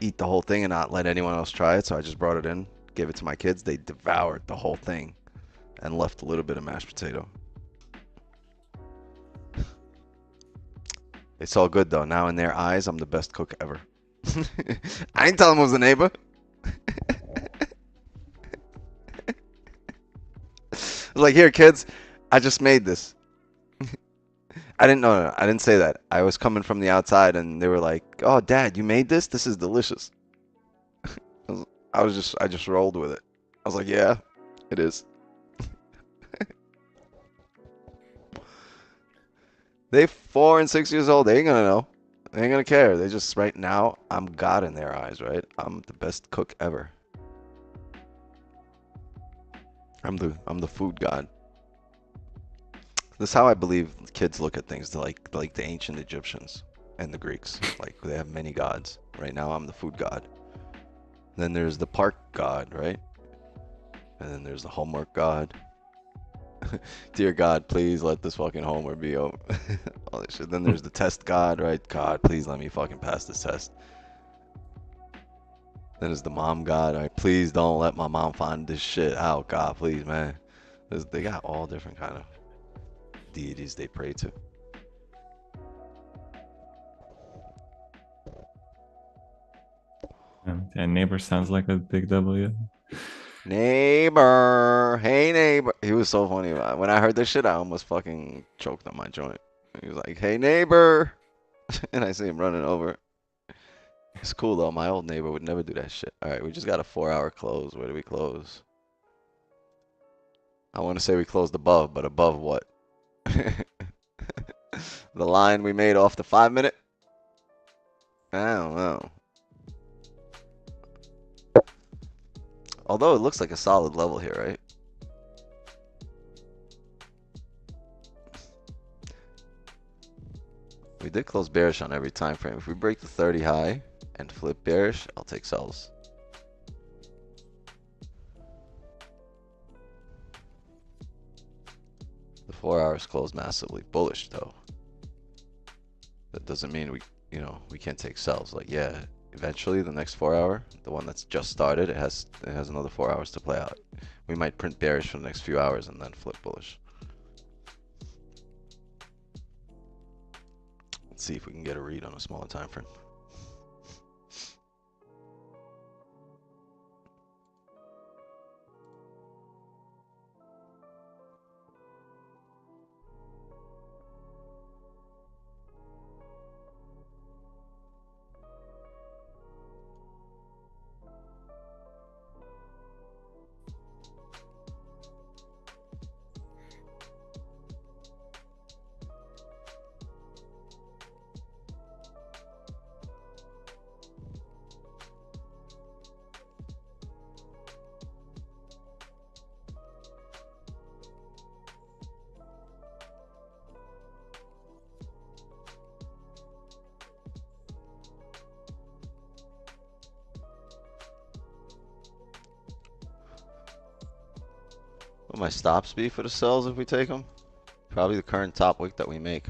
eat the whole thing and not let anyone else try it. So I just brought it in, gave it to my kids. They devoured the whole thing, and left a little bit of mashed potato. It's all good though. Now in their eyes, I'm the best cook ever. I ain't tell them it was the neighbor. Like, here, kids, I just made this. I didn't know. No, I didn't say that. I was coming from the outside, and they were like, "Oh, Dad, you made this? This is delicious." I just rolled with it. I was like, "Yeah, it is." They 4 and 6 years old. They ain't gonna know. They ain't gonna care. They just right now, I'm God in their eyes, right? I'm the best cook ever. I'm the food god. This is how I believe kids look at things, like the ancient Egyptians and the Greeks. Like they have many gods. Right now, I'm the food god. Then there's the park god, right? And then there's the homework god. Dear God, please let this fucking homework be over. All this shit. Then there's the test god, right? God, please let me fucking pass this test. Then there's the mom god, right? Please don't let my mom find this shit out, God, please, man. They got all different kind of deities they pray to. And neighbor sounds like a big W. Neighbor, hey neighbor. He was so funny. When I heard this shit, I almost fucking choked on my joint. He was like, hey neighbor. And I see him running over. It's cool though. My old neighbor would never do that shit. All right, we just got a 4-hour close. Where do we close? I want to say we closed above, but above what? The line we made off the 5-minute? I don't know. Although it looks like a solid level here, right? We did close bearish on every time frame. If we break the 30 high and flip bearish, I'll take sells. The 4 hours closed massively bullish though. That doesn't mean we can't take sells. Like, yeah, eventually the next 4 hour, the one that's just started, it has another 4 hours to play out. We might print bearish for the next few hours and then flip bullish. Let's see if we can get a read on a smaller time frame. What my stops be for the sells if we take them? Probably the current top wick that we make.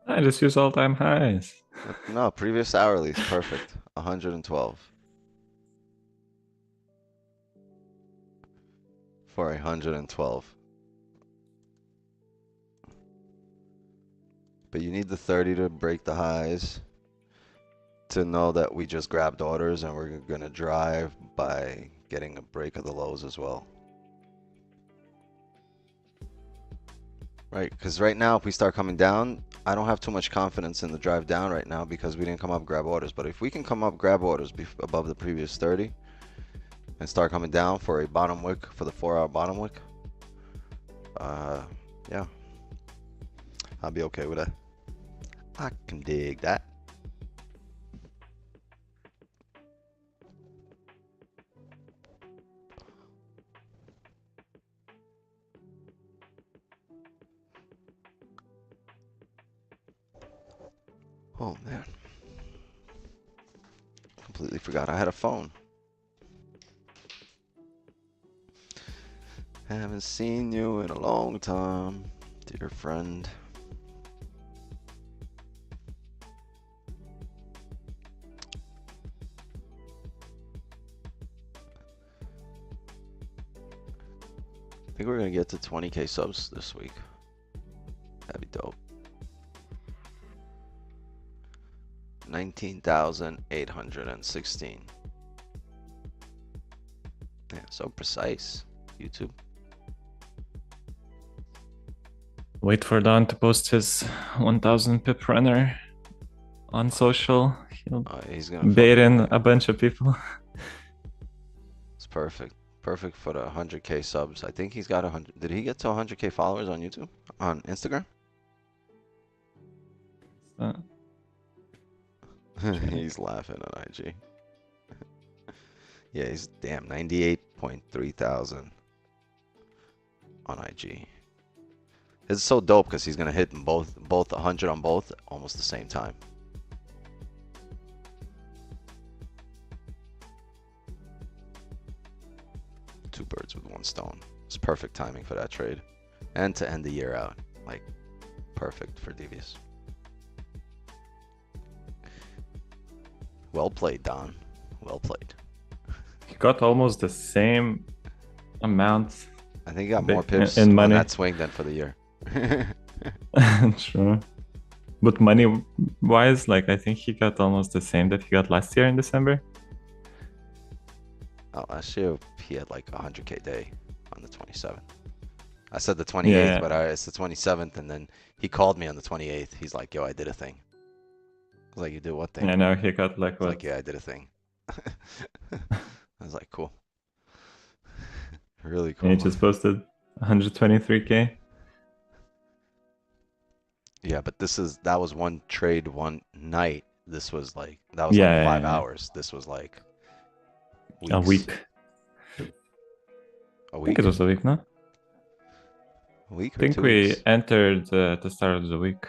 I just use all-time highs. No, previous hourly is perfect. 112. For 112. But you need the 30 to break the highs to know that we just grabbed orders and we're gonna drive by getting a break of the lows as well. Right, because right now if we start coming down, I don't have too much confidence in the drive down right now because we didn't come up grab orders. But if we can come up grab orders above the previous 30 and start coming down for a bottom wick, for the 4-hour bottom wick, yeah, I'll be okay with that. I can dig that. Oh man, completely forgot I had a phone. Haven't seen you in a long time, dear friend. I think we're gonna get to 20K subs this week. That'd be dope. 19,816. Yeah, so precise. YouTube. Wait for Don to post his 1000 pip runner on social. He'll He's gonna bait in a bunch of people. It's perfect. Perfect for the 100K subs. I think he's got 100. Did he get to 100K followers on YouTube? On Instagram? He's laughing on IG. Yeah, he's damn 98.3 thousand on IG. It's so dope because he's gonna hit them both 100 on both almost the same time. two birds with one stone. It's perfect timing for that trade. And to end the year out. Like, perfect for Devious. Well played, Don. Well played. He got almost the same amount. I think he got more pips in on money. that swing than for the year. True. But money-wise, like, I think he got almost the same that he got last year in December. Oh, last year he had like 100K day on the 27th. I said the 28th, Yeah. but it's the 27th, and then he called me on the 28th. He's like, yo, I did a thing. I was like, you did what thing? Yeah, no, he got like He's what? like, yeah, I did a thing. I was like, cool. Really cool. And he just posted 123K. Yeah, but that was one trade, one night. This was like, that was like Yeah, 5 yeah. hours. This was like A weeks. week. A I think week? it was a week, no? A week I or think 2 we weeks? entered at the start of the week.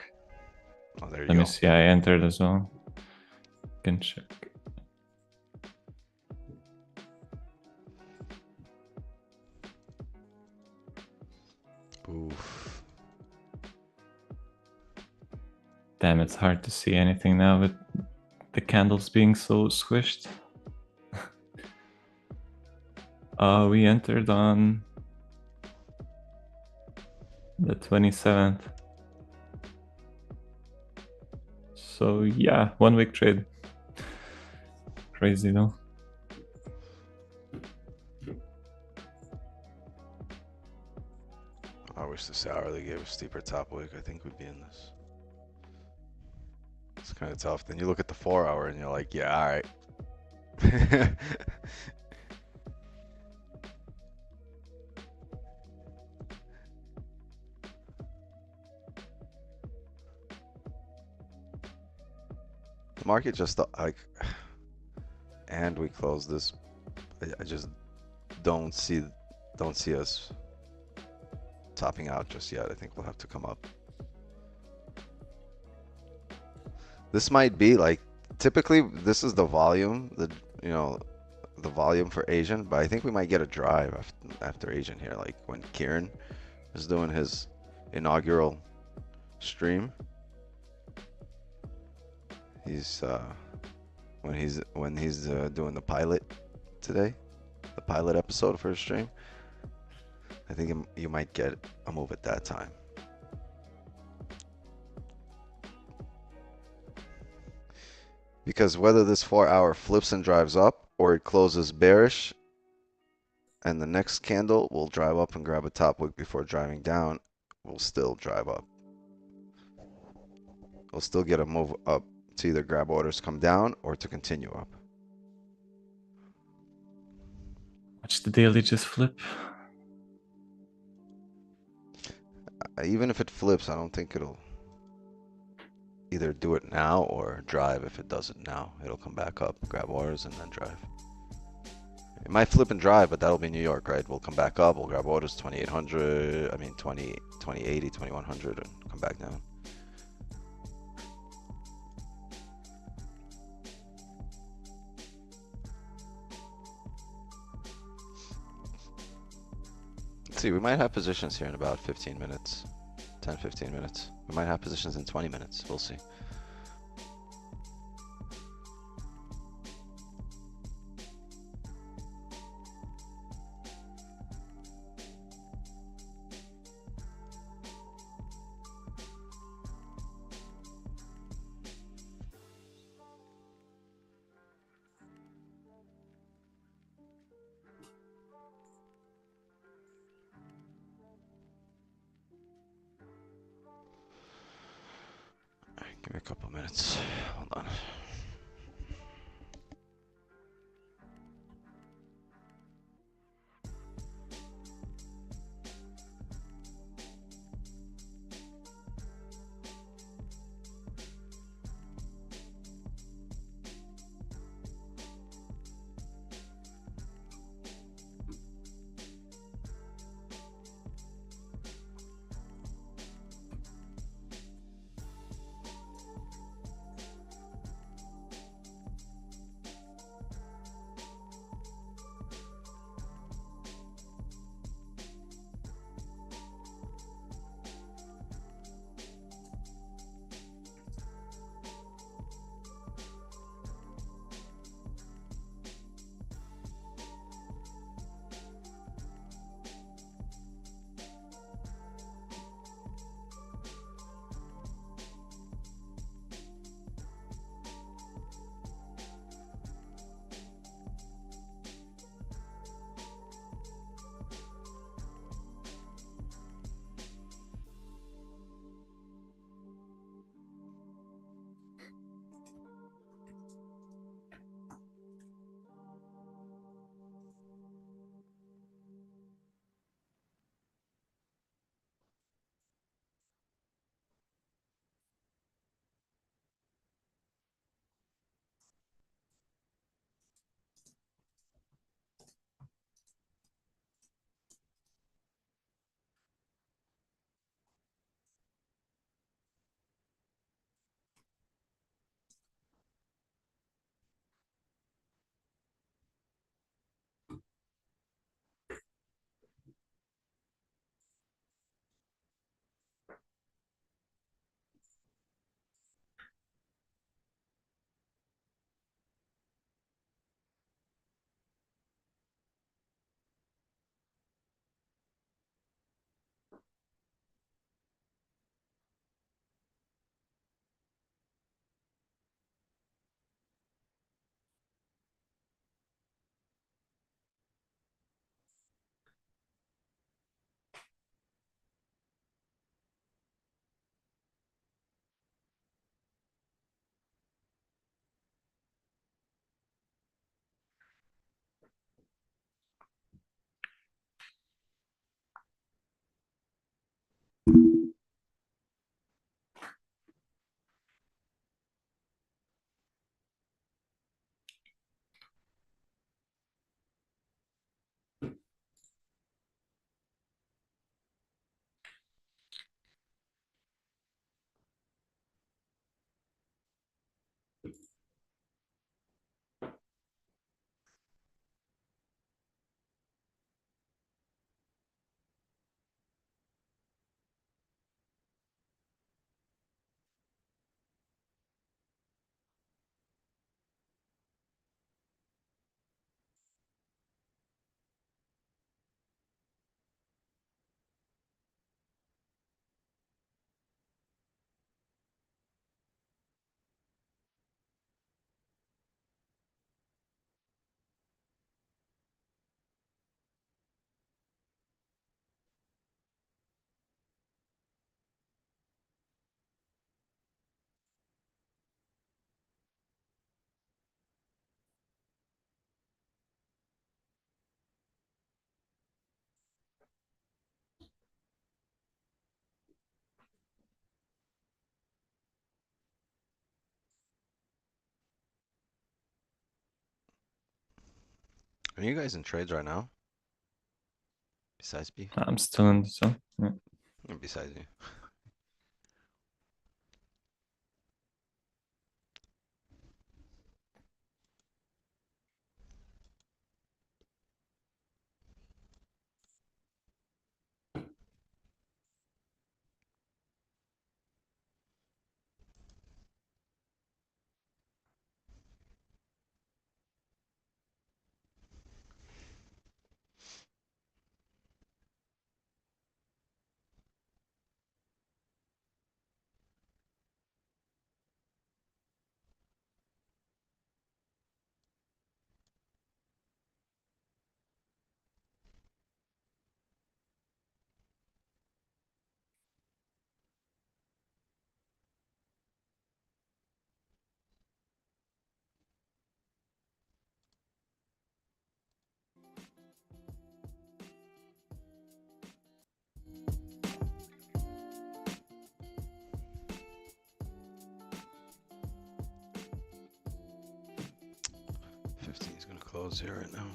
Oh, there you Let me go. see, I entered as well. Can check. Oof. Damn, it's hard to see anything now with the candles being so squished. We entered on the 27th. So yeah, 1 week trade. Crazy though. I wish this hourly gave a steeper top wick. I think we'd be in this. It's kind of tough. Then you look at the 4 hour and you're like, yeah, all right. The market just like, and we close this. I just don't see us topping out just yet. I think we'll have to come up. This might be like, typically this is the volume, the volume for Asian, but I think we might get a drive after Asian here, like when Kieran is doing his inaugural stream. He's when he's doing the pilot today, the pilot episode for his stream. I think you might get a move at that time. Because whether this 4 hour flips and drives up or it closes bearish and the next candle will drive up and grab a top wick before driving down, will still drive up. We'll still get a move up to either grab orders come down or to continue up. Watch the daily just flip. Even if it flips, I don't think it'll either do it now or drive. If it does it now, it'll come back up, grab orders, and then drive. It might flip and drive, but that'll be New York, right? We'll come back up, we'll grab orders 2800, I mean 2080, 2100, and come back down. Let's see, we might have positions here in about 15 minutes, 10, 15 minutes. We might have positions in 20 minutes, we'll see. Give me a couple minutes. Hold on. Are you guys in trades right now? Besides beef? I'm still in the zone. Yeah. Besides you. Is gonna close here right now.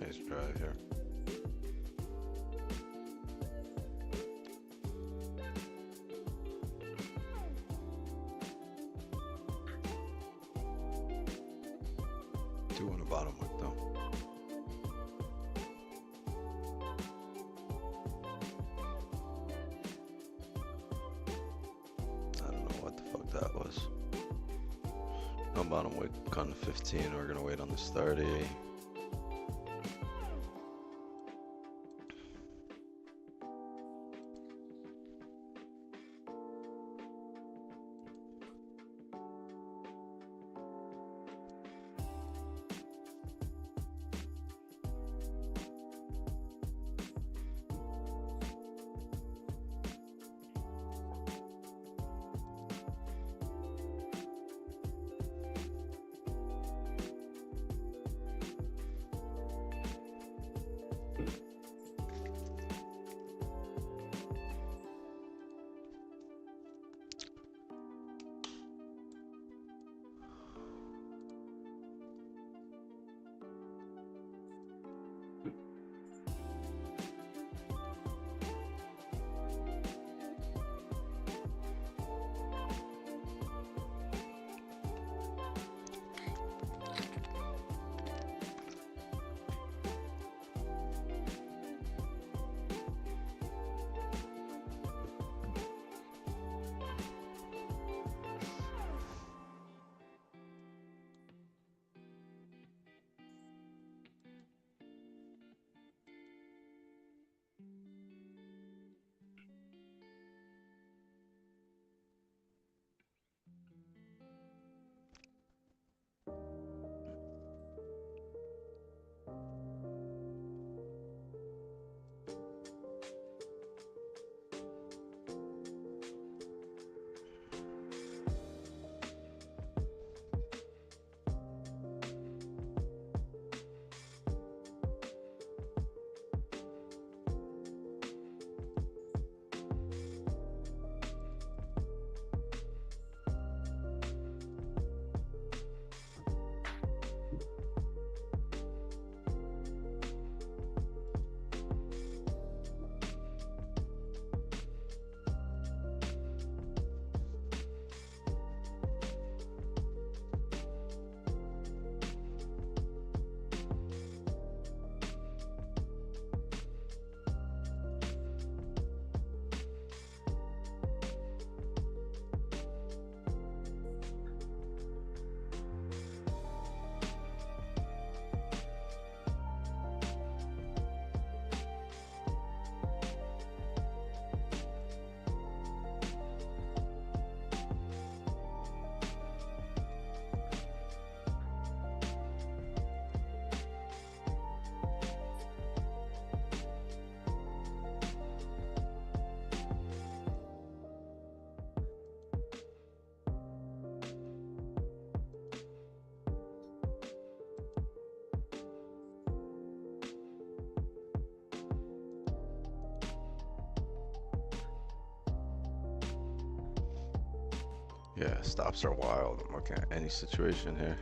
Nice drive here. Two on the bottom wick though. I don't know what the fuck that was. No bottom wick on the 15. We're gonna wait on this 30. Yeah, stops are wild. I'm looking at any situation here.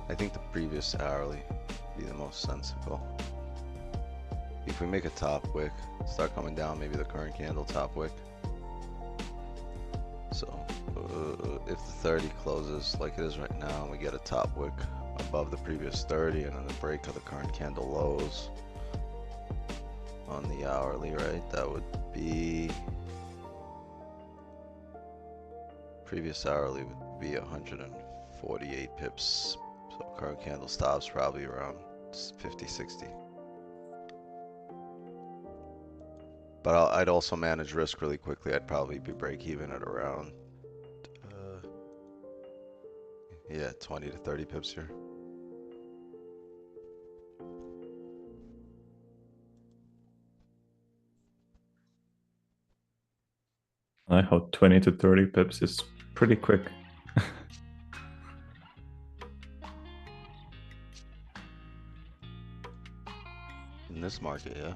I think the previous hourly would be the most sensible. If we make a top wick, start coming down, maybe the current candle top wick. So if the 30 closes like it is right now, and we get a top wick above the previous 30 and then the break of the current candle lows on the hourly, right? That would be, previous hourly would be 148 pips. So current candle stops probably around 50, 60. But I'd also manage risk really quickly. I'd probably be break even at around, yeah, 20 to 30 pips here. I hope 20 to 30 pips is pretty quick. In this market, yeah.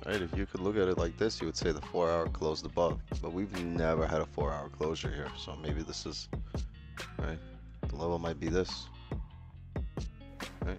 Right, if you could look at it like this, you would say the 4-hour closed above, but we've never had a 4-hour closure here, so maybe this is, right, the level might be this, right?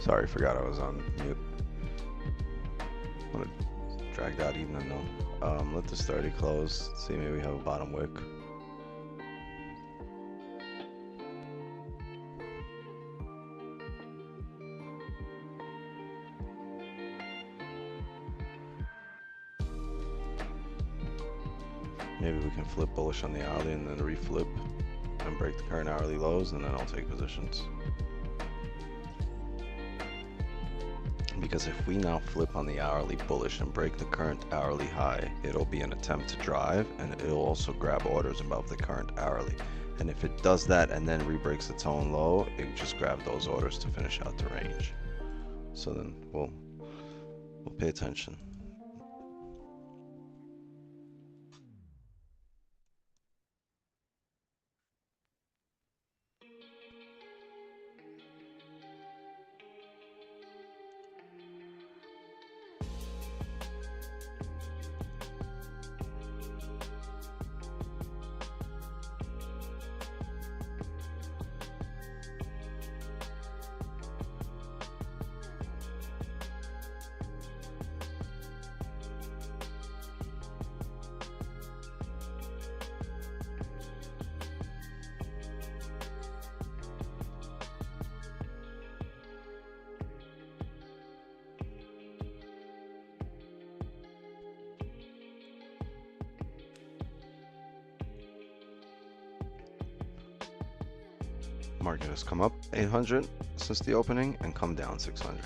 Sorry, forgot I was on mute. I'm gonna drag that evening though. Let this 30 close. See, maybe we have a bottom wick. Maybe we can flip bullish on the hourly and then reflip and break the current hourly lows, and then I'll take positions. Because if we now flip on the hourly bullish and break the current hourly high, it'll be an attempt to drive, and it'll also grab orders above the current hourly. And if it does that and then re-breaks its own low, it just grab those orders to finish out the range. So then we'll pay attention. Market has come up 800 since the opening and come down 600.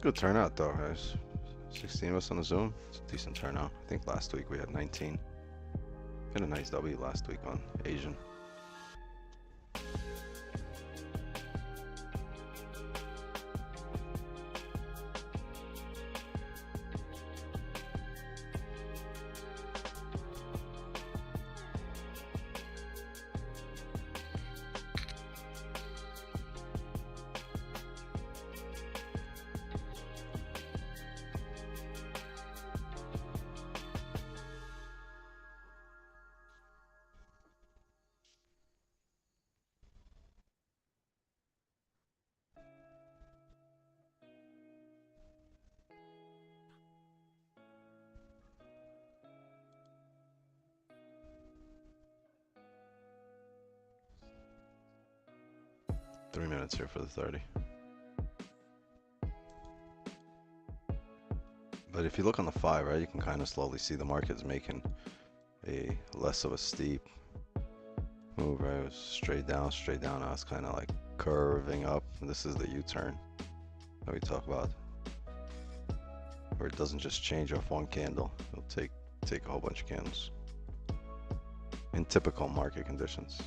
Good turnout though, guys. 16 of us on the Zoom. It's a decent turnout. I think last week we had 19. Got a nice W last week on Asian. Three minutes here for the 30. But if you look on the 5, right, you can kind of slowly see the market's making a less of a steep move, right? It was straight down. Now it's kind of like curving up. And this is the U-turn that we talk about, where it doesn't just change off one candle. It'll take a whole bunch of candles in typical market conditions.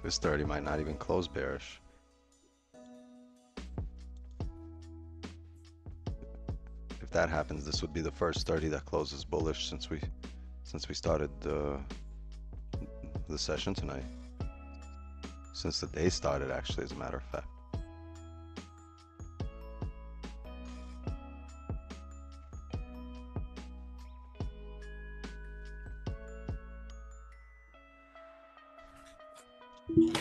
This 30 might not even close bearish. If that happens, this would be the first 30 that closes bullish since we started the session tonight. Since the day started, actually, as a matter of fact. Yeah.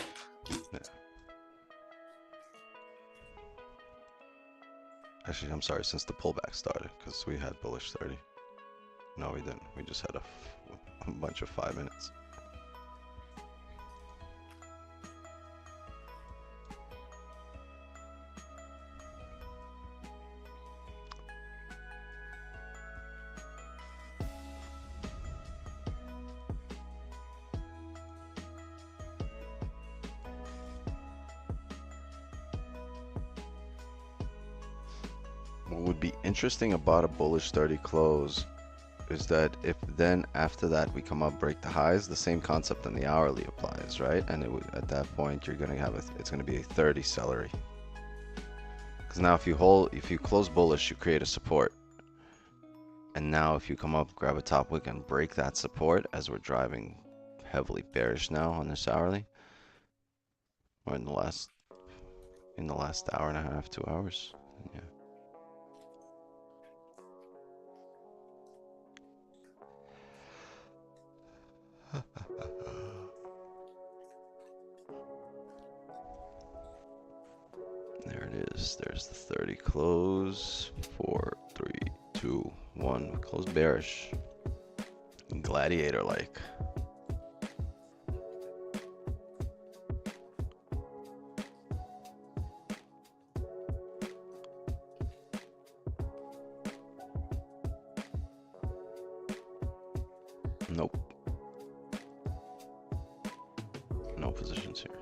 Actually, I'm sorry, since the pullback started, because we had bullish 30. No, we didn't. We just had a bunch of 5 minutes. What would be interesting about a bullish 30 close is that if then after that we come up, break the highs, the same concept on the hourly applies, right? And it would, at that point you're gonna have it's gonna be a 30 celery. Because now if you close bullish, you create a support. And now if you come up, grab a top wick and break that support, as we're driving heavily bearish now on this hourly, or in the last hour and a half, 2 hours. Yeah. There it is. There's the 30 close. 4, 3, 2, 1. We close bearish. Gladiator like. Nope. No positions here.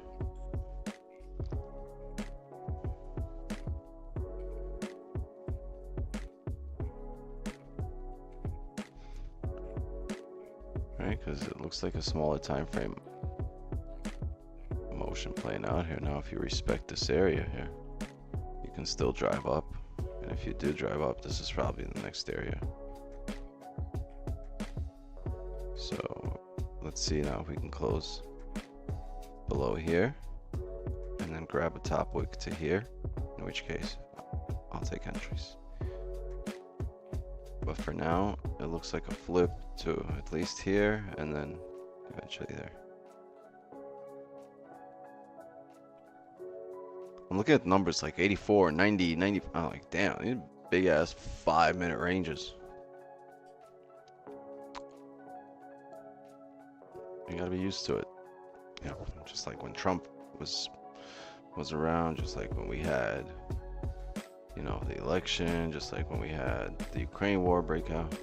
Right, because it looks like a smaller time frame motion playing out here. Now if you respect this area here, you can still drive up. And if you do drive up, this is probably the next area. So let's see now if we can close below here and then grab a top wick to here, in which case I'll take entries. But for now, it looks like a flip to at least here and then eventually there. I'm looking at numbers like 84, 90, 90. I'm like, damn, these big ass 5-minute ranges. You gotta be used to it. You know, just like when Trump was around, just like when we had, you know, the election, just like when we had the Ukraine war breakout.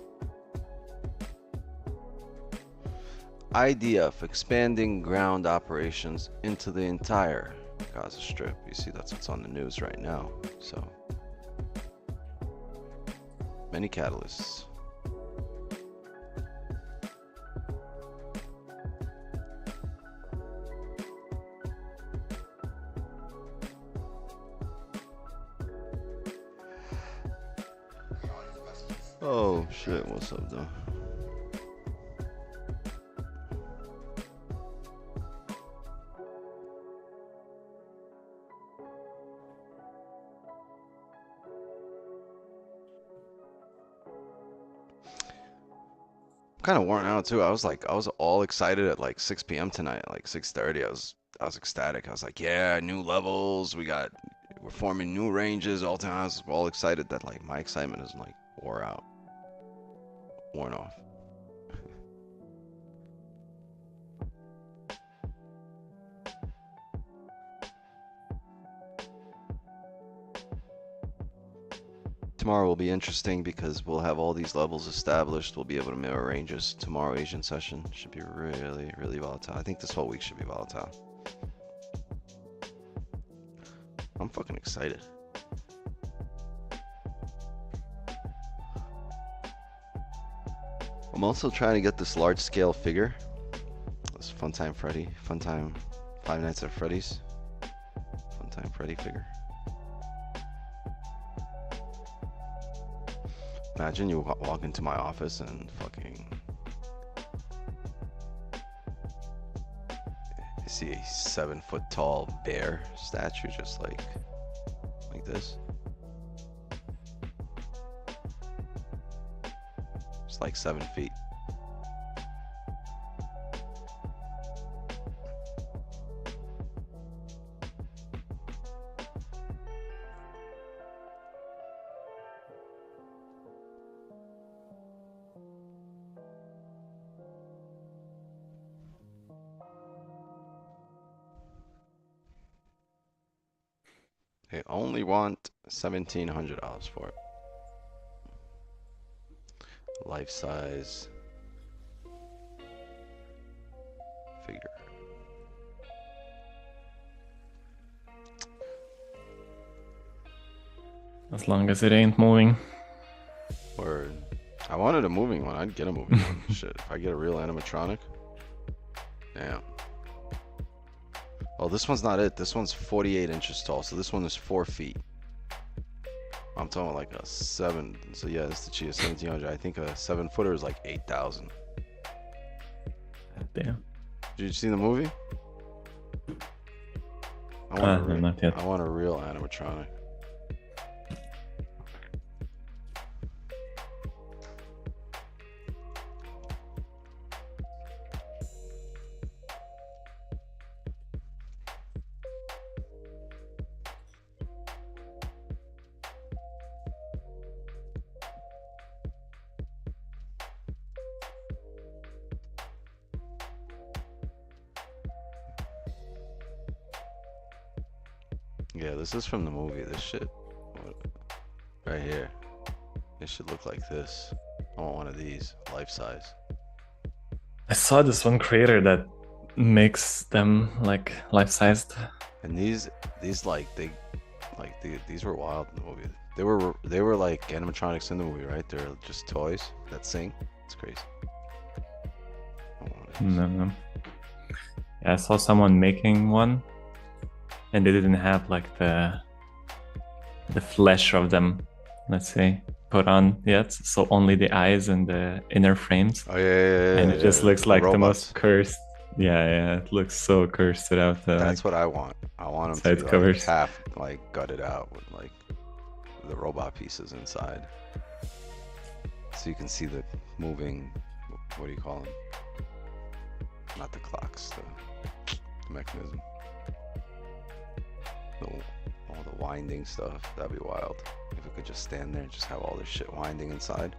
Idea of expanding ground operations into the entire Gaza Strip. You see, that's what's on the news right now. So, many catalysts. Oh shit, what's up though? Kind of worn out too. I was all excited at like 6 p.m. tonight, like 6:30. I was ecstatic. I was like, yeah, new levels. We're forming new ranges all the time. I was all excited that like my excitement is like worn off. Tomorrow will be interesting because we'll have all these levels established. We'll be able to mirror ranges. Tomorrow Asian session should be really, really volatile. I think this whole week should be volatile. I'm fucking excited. I'm also trying to get this large scale figure. This Funtime Freddy, Funtime 5 Nights at Freddy's. Funtime Freddy figure. Imagine you walk into my office and fucking you see a 7-foot tall bear statue just like this. It's like 7 feet. They only want $1,700 for it. Life size figure. As long as it ain't moving. Or I wanted a moving one. I'd get a moving one. Shit, if I get a real animatronic. Damn. Oh, this one's not it. This one's 48 inches tall. So this one is 4 feet. I'm talking like a 7. So yeah, it's the cheapest, 1,700. I think a 7-footer is like 8,000. Damn. Did you see the movie? I not yet. want a real animatronic. Yeah, this is from the movie. This shit. Right here. It should look like this. I want one of these, life size. I saw this one creator that makes them like life-sized. And these these were wild in the movie. They were like animatronics in the movie, right? They're just toys that sing. It's crazy. I want these. No. Yeah, I saw someone making one, and they didn't have like the flesh of them, let's say, put on yet. So only the eyes and the inner frames. Oh yeah. And it just looks like the robots. most cursed. Yeah, it looks so cursed without the. That's what I want. I want them side to be covers. like half like gutted out with like the robot pieces inside, so you can see the moving. What do you call them? Not the clocks. The mechanism. All the winding stuff. That'd be wild. If it could just stand there and just have all this shit winding inside.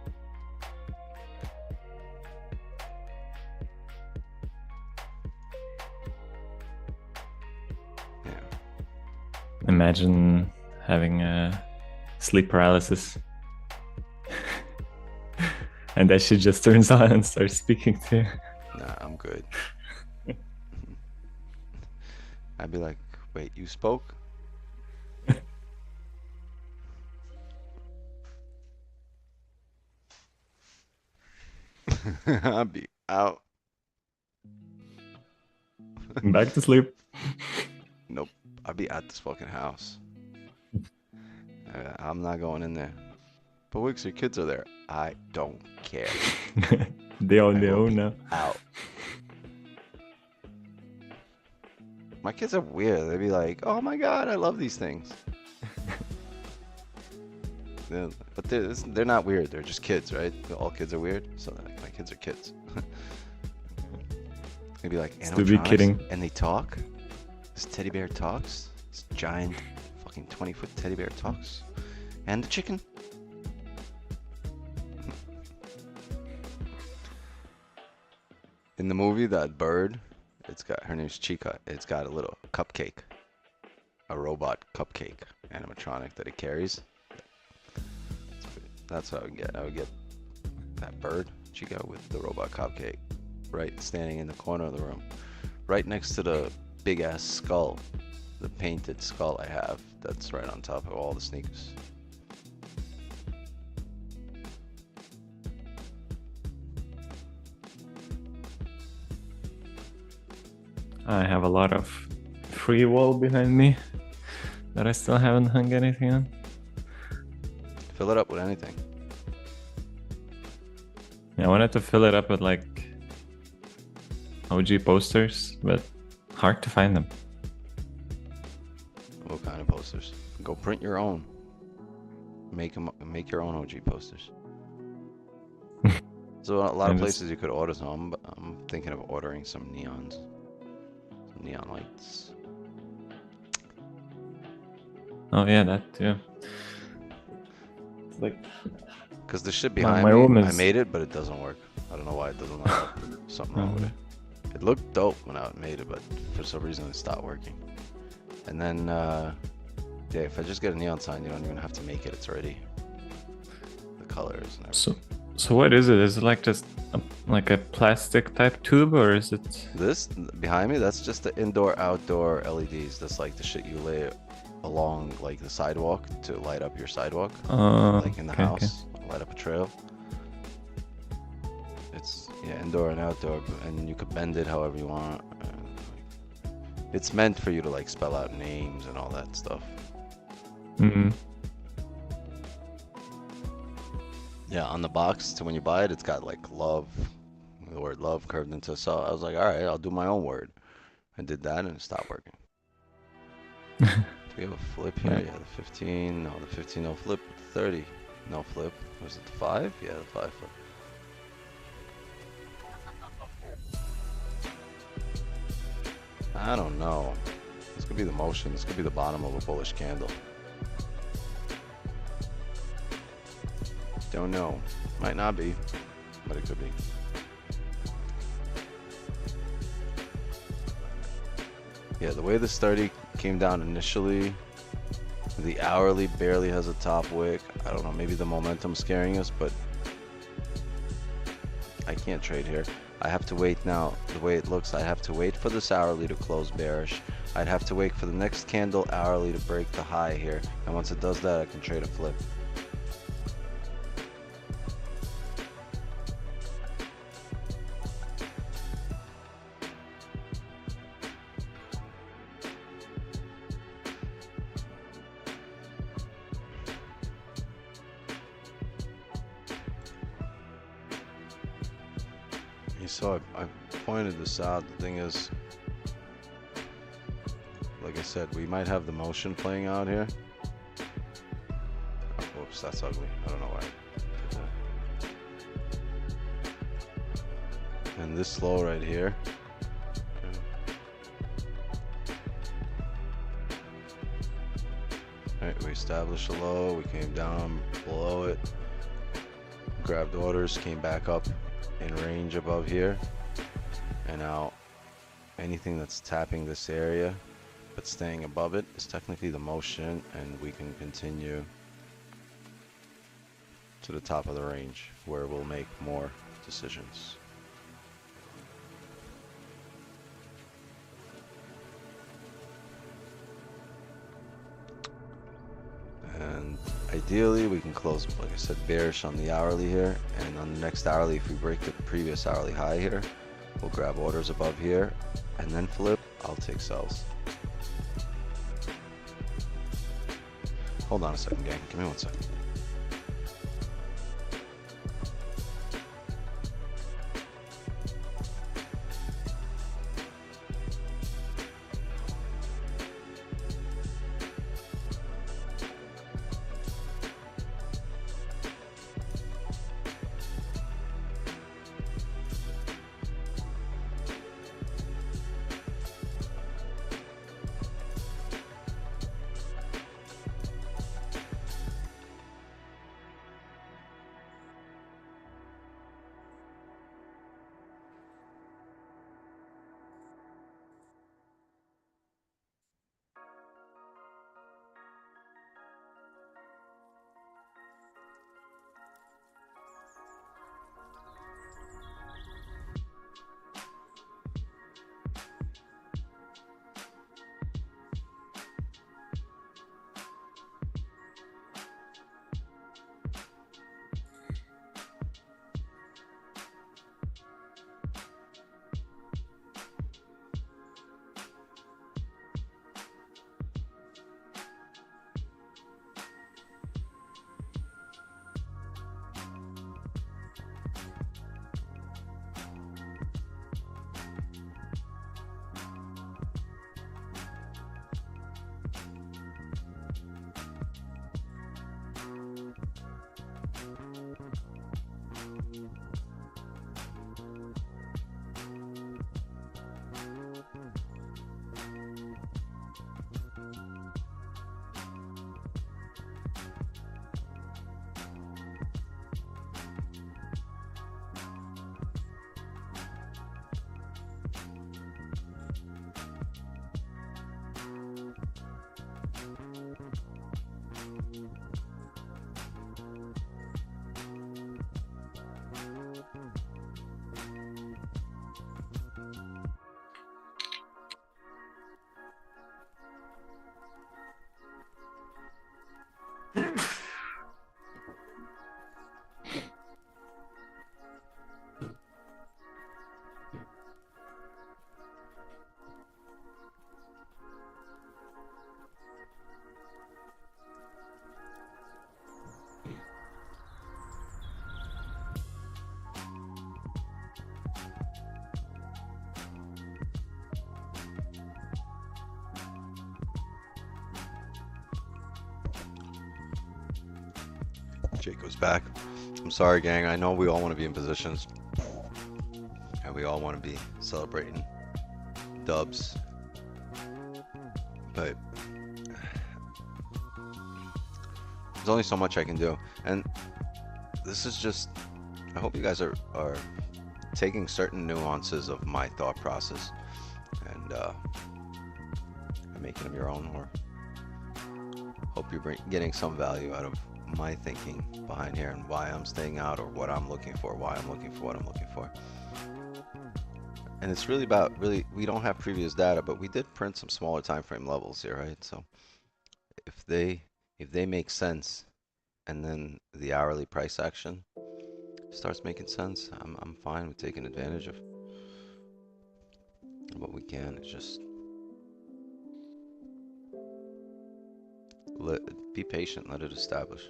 Yeah. Imagine having sleep paralysis. And that shit just turns on and starts speaking to you. Nah, I'm good. I'd be like, wait, you spoke? I'd be out. Back to sleep. Nope. I'd be at this fucking house. I'm not going in there. But Wix, your kids are there. I don't care. They own their own now. Out. My kids are weird. They'd be like, oh my god, I love these things. But they're not weird. They're just kids, right? All kids are weird. So like, my kids are kids. They'd be like, Still be kidding. And they talk. This teddy bear talks. This giant fucking 20-foot teddy bear talks. And the chicken. In the movie, that bird, her name's Chica. It's got a little cupcake. A robot cupcake animatronic that it carries. That's what I would get. I would get that bird, Chica, with the robot cupcake, right, standing in the corner of the room, right next to the big ass skull, the painted skull I have. That's right on top of all the sneakers. I have a lot of free wall behind me that I still haven't hung anything on. Fill it up with anything. Yeah, I wanted to fill it up with like OG posters, but hard to find them. What kind of posters? Go print your own. Make your own OG posters. So a lot of places you could order some, but I'm thinking of ordering some neons. Some neon lights. Oh yeah, that too. It's like, because the shit my behind me, room I is- made it, but it doesn't work. I don't know why it doesn't work. Something wrong with it. It looked dope when I made it, but for some reason it stopped working. And then Yeah, if I just get a neon sign, you don't even have to make it. It's already the colors and everything. So what is it? Is it like just like a plastic type tube, or is it? This behind me, that's just the indoor-outdoor LEDs. That's like the shit you lay along like the sidewalk to light up your sidewalk, like in the house, light up a trail. It's indoor and outdoor, and you could bend it however you want. It's meant for you to like spell out names and all that stuff. Mm-hmm. Yeah, on the box, to when you buy it, it's got like love, the word love curved into. So I was like, all right, I'll do my own word. I did that and it stopped working. Do we have a flip here? Right. Yeah, the 15. No, the 15 no flip. 30 no flip. Was it the 5? Yeah, the 5 flip. I don't know. This could be the motion. This could be the bottom of a bullish candle. Don't know. Might not be, but it could be. Yeah, the way this 30 came down initially, the hourly barely has a top wick. I don't know, maybe the momentum's scaring us, but I can't trade here. I have to wait now. The way it looks, I have to wait for this hourly to close bearish. I'd have to wait for the next candle hourly to break the high here. And once it does that, I can trade a flip. So I pointed this out. The thing is, like I said, we might have the motion playing out here. Oh, whoops, that's ugly. I don't know why I did that. And this low right here. Alright, we established a low. We came down below it. Grabbed orders, came back up in range above here, and now anything that's tapping this area but staying above it is technically the motion, and we can continue to the top of the range where we'll make more decisions. And ideally we can close, like I said, bearish on the hourly here, and on the next hourly, if we break the previous hourly high here, we'll grab orders above here and then flip. I'll take sells. Hold on a second, gang. Give me 1 second. Jake goes back. I'm sorry, gang. I know we all want to be in positions, and we all want to be celebrating dubs, but there's only so much I can do. And this is just, I hope you guys are taking certain nuances of my thought process and making them your own, or hope you're getting some value out of my thinking behind here and why I'm staying out, or what I'm looking for, why I'm looking for what I'm looking for. And it's really about, we don't have previous data, but we did print some smaller time frame levels here, right? So if they make sense, and then the hourly price action starts making sense, I'm fine with taking advantage of what we can. It's just be patient, let it establish.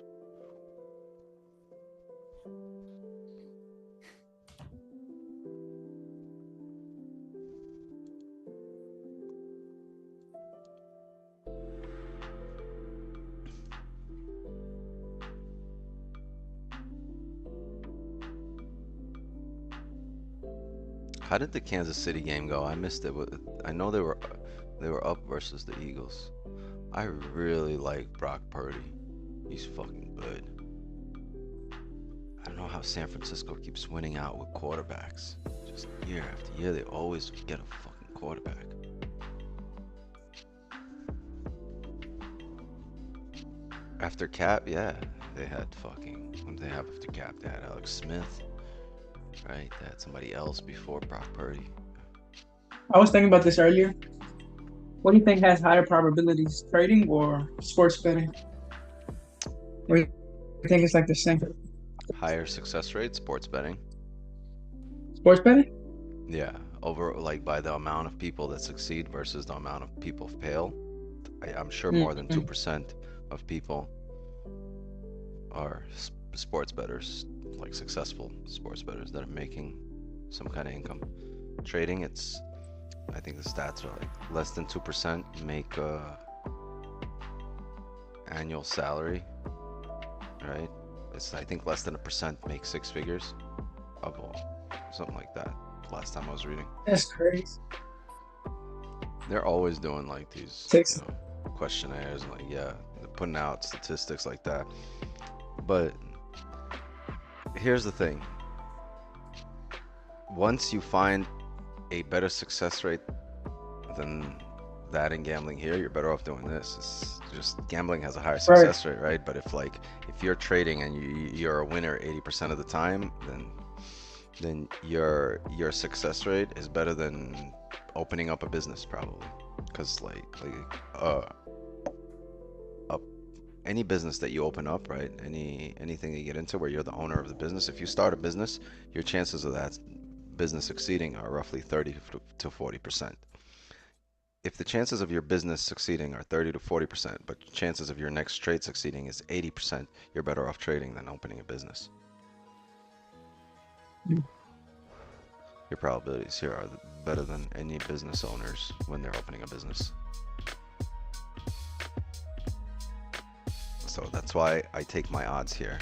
How did the Kansas City game go? I missed it. I know they were up versus the Eagles. I really like Brock Purdy. He's fucking good. I don't know how San Francisco keeps winning out with quarterbacks. Just year after year, they always get a fucking quarterback. After Cap, yeah, they had fucking, what did they have after Cap? They had Alex Smith, right? They had somebody else before Brock Purdy. I was thinking about this earlier. What do you think has higher probabilities, trading or sports betting? Or you think it's like the same? Higher success rate, sports betting. Sports betting? Yeah, over like by the amount of people that succeed versus the amount of people fail. I'm sure more than 2% of people are sports bettors, like successful sports bettors that are making some kind of income. Trading, I think the stats are like less than 2% make annual salary, right? It's, I think, less than 1% make 6 figures of something like that. Last time I was reading. That's crazy. They're always doing like these, questionnaires and like, yeah, they're putting out statistics like that. But here's the thing. Once you find a better success rate than that in gambling here, you're better off doing this. It's just gambling has a higher success rate, right? But if you're trading and you're a winner 80% of the time, then your success rate is better than opening up a business probably, because any business that you open up, right? Anything that you get into where you're the owner of the business, if you start a business, your chances of that business succeeding are roughly 30 to 40%. If the chances of your business succeeding are 30 to 40%, but chances of your next trade succeeding is 80%, you're better off trading than opening a business. Your probabilities here are better than any business owners when they're opening a business. So that's why I take my odds here.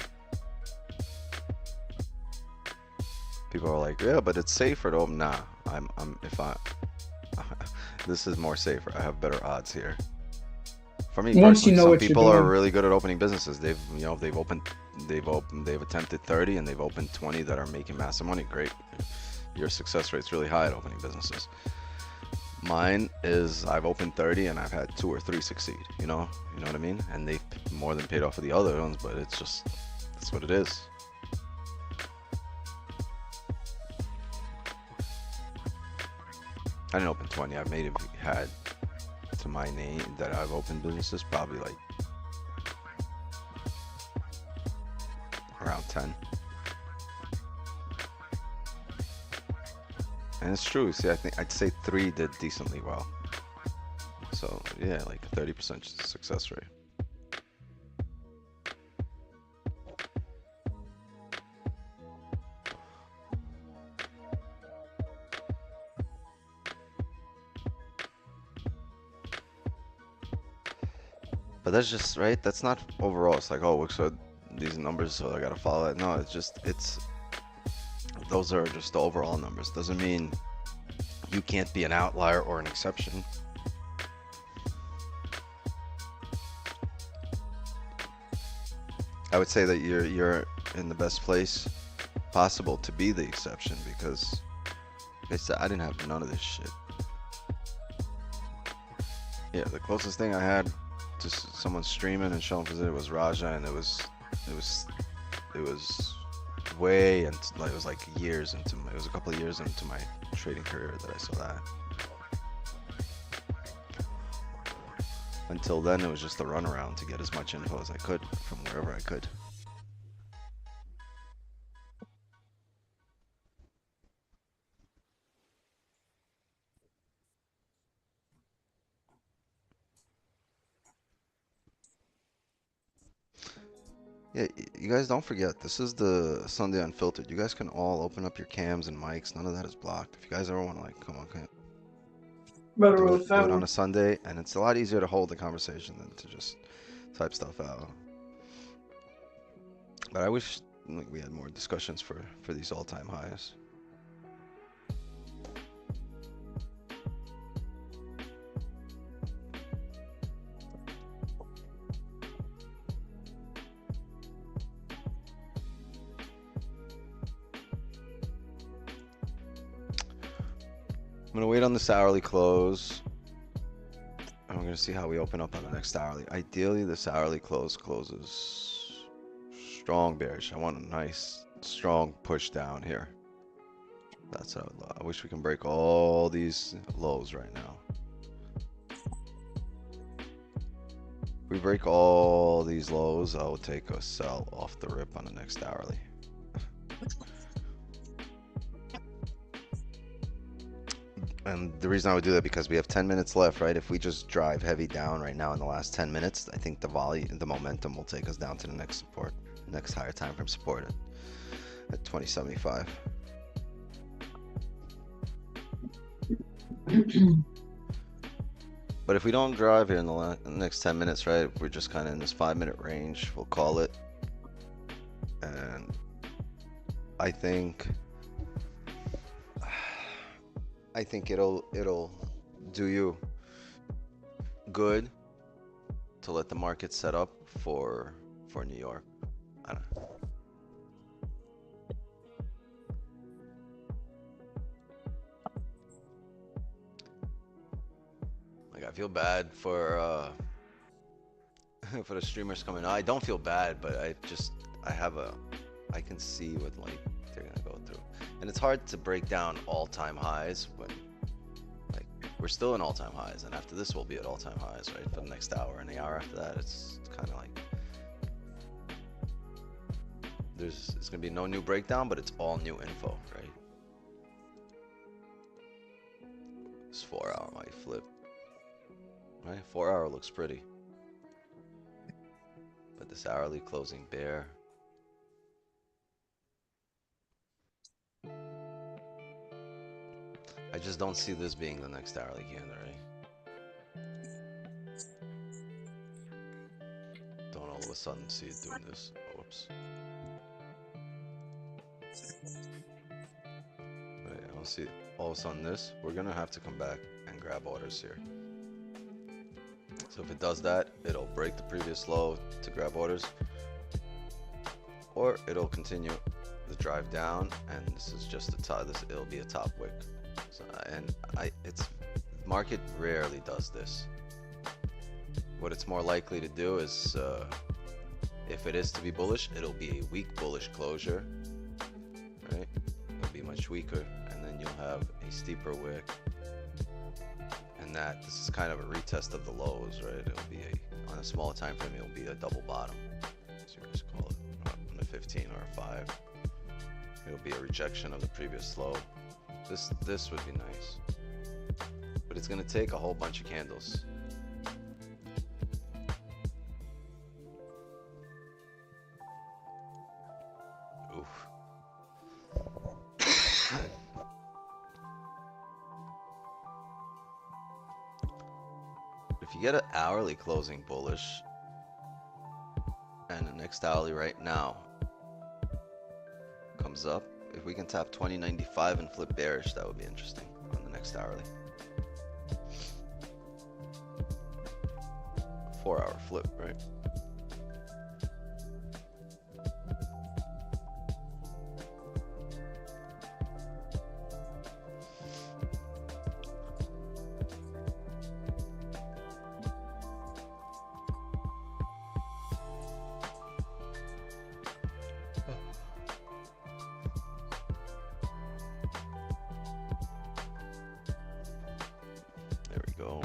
People are like, yeah, but it's safer to open. Nah, this is more safer. I have better odds here. For me personally, some people are really good at opening businesses. They've attempted 30 and they've opened 20 that are making massive money. Great. Your success rate's really high at opening businesses. Mine is, I've opened 30 and I've had 2 or 3 succeed, you know what I mean? And they've more than paid off for the other ones, but it's just, that's what it is. I didn't open 20. I've had to my name that I've opened businesses probably like around 10. And it's true. See, I think I'd say 3 did decently well. So yeah, like a 30% success rate. But that's just, right? That's not overall. It's like, oh, so these numbers, so I gotta follow it. No, those are just the overall numbers. Doesn't mean you can't be an outlier or an exception. I would say that you're in the best place possible to be the exception because like I said, I didn't have none of this shit. Yeah, the closest thing I had to someone streaming and showing position was Raja, and it was way and like it was like years into it was a couple of years into my trading career that I saw that. Until then, it was just a runaround to get as much info as I could from wherever I could. Yeah, you guys don't forget, this is the Sunday Unfiltered. You guys can all open up your cams and mics. None of that is blocked. If you guys ever want to, like, come on, Better do roll it, do it on family. a Sunday, and it's a lot easier to hold the conversation than to just type stuff out. But I wish like, we had more discussions for these all-time highs. I'm gonna wait on this hourly close. And we're gonna see how we open up on the next hourly. Ideally, this hourly closes strong bearish. I want a nice, strong push down here. That's what I would love. I wish we can break all these lows right now. If we break all these lows, I will take a sell off the rip on the next hourly. And the reason I would do that because we have 10 minutes left, right? If we just drive heavy down right now in the last 10 minutes, I think the momentum will take us down to the next support, next higher time frame support at 2075. But if we don't drive here in the next 10 minutes, right? If we're just kind of in this 5-minute range, we'll call it. And I think it'll do you good to let the market set up for New York. I don't know. Like I feel bad for for the streamers coming out. I don't feel bad, but I can see what like they're gonna go through. And it's hard to break down all-time highs when like we're still in all-time highs, and after this we'll be at all-time highs, right? For the next hour, and the hour after that it's kind of like it's gonna be no new breakdown, but it's all new info, right? This 4-hour might flip, right? 4-hour looks pretty, but this hourly closing bear. I just don't see this being the next hourly candle, right? Don't all of a sudden see it doing this. Oh, whoops. Right, I don't see it. All of a sudden this. We're gonna have to come back and grab orders here. So if it does that, it'll break the previous low to grab orders, or it'll continue the drive down, and this is just the top. It'll be a top wick. So, it's market rarely does this. What it's more likely to do is, if it is to be bullish, it'll be a weak bullish closure, right? It'll be much weaker, and then you'll have a steeper wick, and this is kind of a retest of the lows, right? It'll be on a smaller time frame, it'll be a double bottom, so you guys call it, on a 15 or a 5. It'll be a rejection of the previous low. This would be nice, but it's gonna take a whole bunch of candles. Oof. If you get an hourly closing bullish, And the next hourly right now comes up. If we can tap 2095 and flip bearish, that would be interesting on the next hourly. 4-hour flip, right? There we go.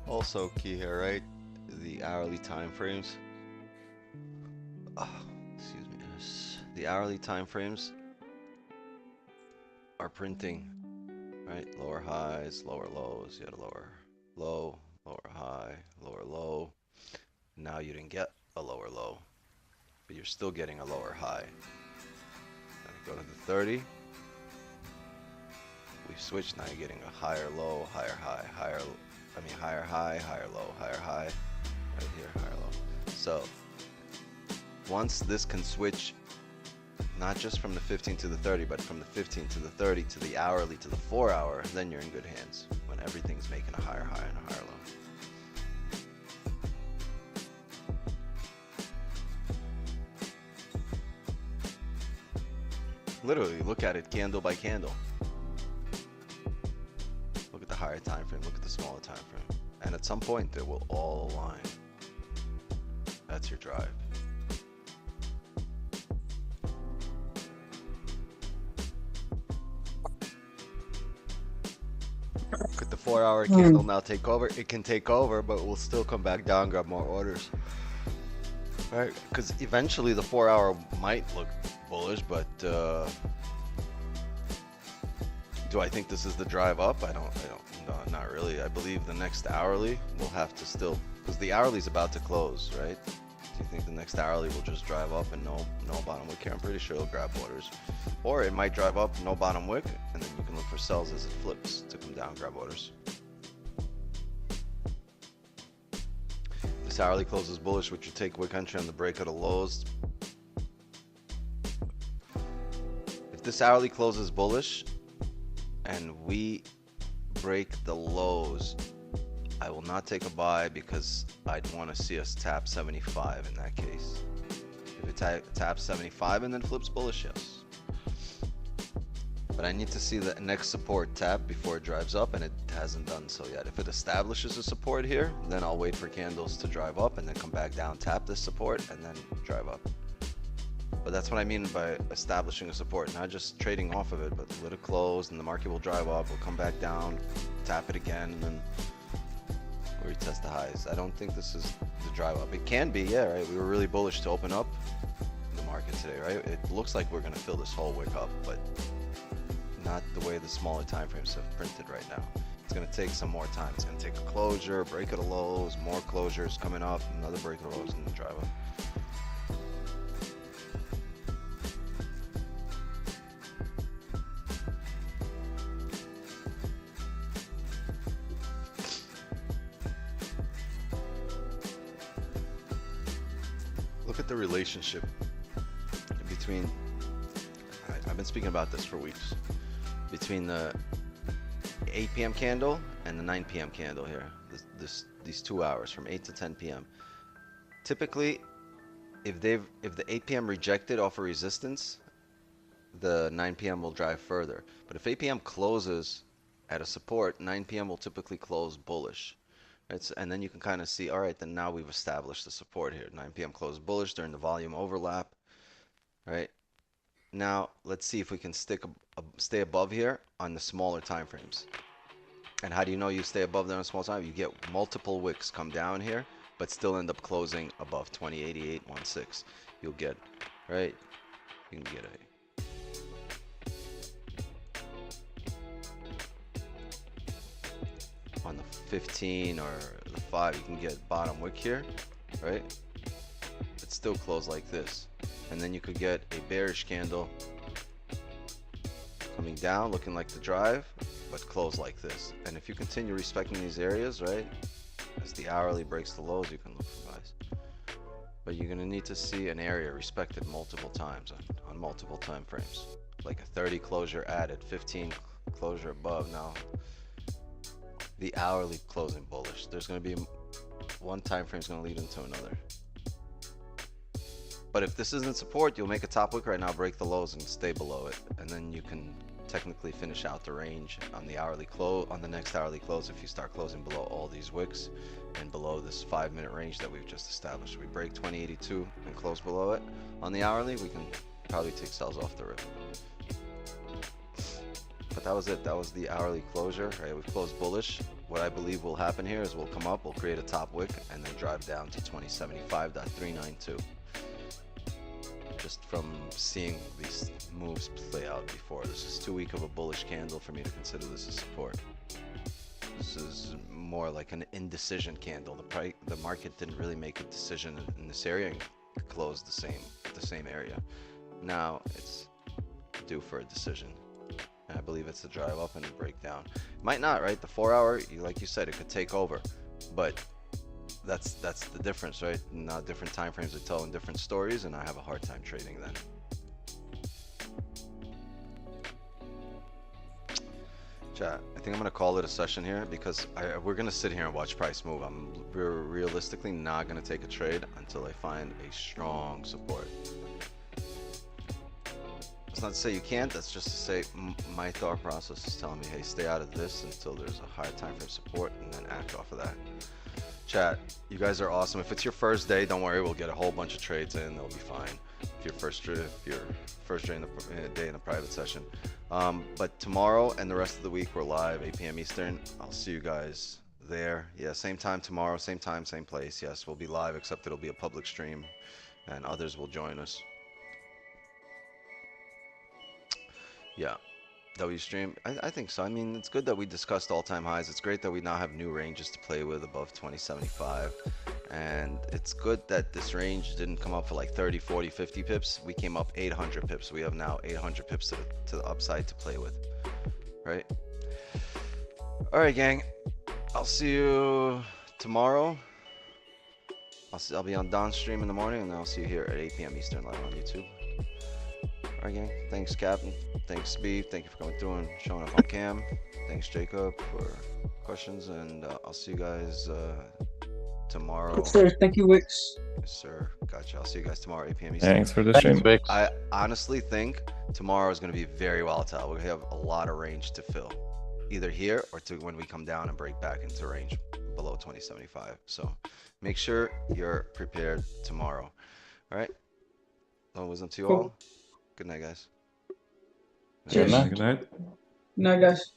Also key here, right? The hourly time frames. Excuse me. The hourly time frames are printing, right? Lower highs, lower lows. You had a lower low, lower high, lower low. Now you didn't get a lower low, but you're still getting a lower high. Then we go to the 30. We've switched. Now you're getting a higher low, higher high, higher high, higher low, higher high, right here, higher low. So once this can switch, not just from the 15 to the 30, but from the 15 to the 30 to the hourly to the 4-hour, then you're in good hands when everything's making a higher high and a higher low. Literally, look at it candle by candle. Look at the higher time frame, look at the smaller time frame. And at some point, they will all align. That's your drive. Could the 4-hour candle now take over? It can take over, but we'll still come back down, grab more orders. Right? Because eventually the 4-hour might look bullish, but do I think this is the drive up? I don't, no, not really. I believe the next hourly will have to still, because the hourly's about to close, right? Do you think the next hourly will just drive up and no bottom wick here? I'm pretty sure it'll grab orders. Or it might drive up, no bottom wick, and then you can look for sells as it flips to come down, grab orders. This hourly closes bullish, which you take wick entry on the break of the lows. If this hourly closes bullish and we break the lows, I will not take a buy because I'd want to see us tap 75 in that case. If it taps 75 and then flips bullish, yes. But I need to see the next support tap before it drives up, and it hasn't done so yet. If it establishes a support here, then I'll wait for candles to drive up and then come back down, tap this support, and then drive up. But that's what I mean by establishing a support, not just trading off of it, but let it close and the market will drive up, we'll come back down, tap it again, and then retest the highs. I don't think this is the drive up. It can be, yeah, right? We were really bullish to open up the market today, right? It looks like we're gonna fill this whole wick up, but not the way the smaller time frames have printed right now. It's gonna take some more time. It's gonna take a closure, break of the lows, more closures coming up, another break of the lows, and then drive up. Look at the relationship between, I've been speaking about this for weeks, between the 8 p.m. candle and the 9 p.m. candle here, these 2 hours from 8 to 10 p.m. Typically, if the 8 p.m. rejected off a resistance, the 9 p.m. will drive further. But if 8 p.m. closes at a support, 9 p.m. will typically close bullish. And then you can kind of see, all right, then now we've established the support here. 9 p.m. closed bullish during the volume overlap, right? Now, let's see if we can stay above here on the smaller time frames. And how do you know you stay above there on small time? You get multiple wicks come down here, but still end up closing above 2088.16. You'll get, right? You can get on the 15 or the 5, you can get bottom wick here, right? But still close like this. And then you could get a bearish candle coming down, looking like the drive, but close like this. And if you continue respecting these areas, right, as the hourly breaks the lows, you can look for buys. But you're gonna need to see an area respected multiple times on multiple time frames. Like a 30 closure added, 15 closure above. Now, the hourly closing bullish. There's gonna be one time frame is gonna lead into another. But if this isn't support, you'll make a top wick right now, break the lows and stay below it. And then you can technically finish out the range on the hourly close, on the next hourly close if you start closing below all these wicks and below this 5-minute range that we've just established. We break 2082 and close below it on the hourly, we can probably take sells off the rip. But that was it. That was the hourly closure, right? We've closed bullish. What I believe will happen here is we'll come up, we'll create a top wick and then drive down to 2075.392. Just from seeing these moves play out before. This is too weak of a bullish candle for me to consider this a support. This is more like an indecision candle. The market didn't really make a decision in this area and closed the same area. Now it's due for a decision. And I believe it's a drive up and a breakdown. Might not, right? The 4-hour, like you said, it could take over, but that's the difference, right? Now different time frames are telling different stories, and I have a hard time trading then. Chat, I think I'm gonna call it a session here because we're gonna sit here and watch price move. I'm realistically not gonna take a trade until I find a strong support. That's not to say you can't, that's just to say my thought process is telling me, hey, stay out of this until there's a higher time frame support and then act off of that. Chat, you guys are awesome. If it's your first day, don't worry, we'll get a whole bunch of trades in, they'll be fine. If your first day in the private session. But tomorrow and the rest of the week, we're live, 8 p.m. Eastern. I'll see you guys there. Yeah, same time tomorrow, same time, same place. Yes, we'll be live, except it'll be a public stream, and others will join us. Yeah. W stream, I think so. I mean, it's good that we discussed all-time highs. It's great that we now have new ranges to play with above 2075. And it's good that this range didn't come up for like 30, 40, 50 pips. We came up 800 pips. We have now 800 pips to the upside to play with, right? All right, gang. I'll see you tomorrow. I'll be on Don's stream in the morning, and then I'll see you here at 8 p.m. Eastern live on YouTube. All right, gang. Thanks, Captain. Thanks, Beef. Thank you for coming through and showing up on cam. Thanks, Jacob, for questions, and I'll see you guys tomorrow. Yes, sir. Thank you, Wix. Yes, sir. Gotcha. I'll see you guys tomorrow, 8 p.m. Eastern. Thanks for the stream. I honestly think tomorrow is going to be very volatile. We have a lot of range to fill, either here or to when we come down and break back into range below 2075. So make sure you're prepared tomorrow. All right. Long wisdom to you all. Good night, guys. Cheers. Good night. Good night, guys.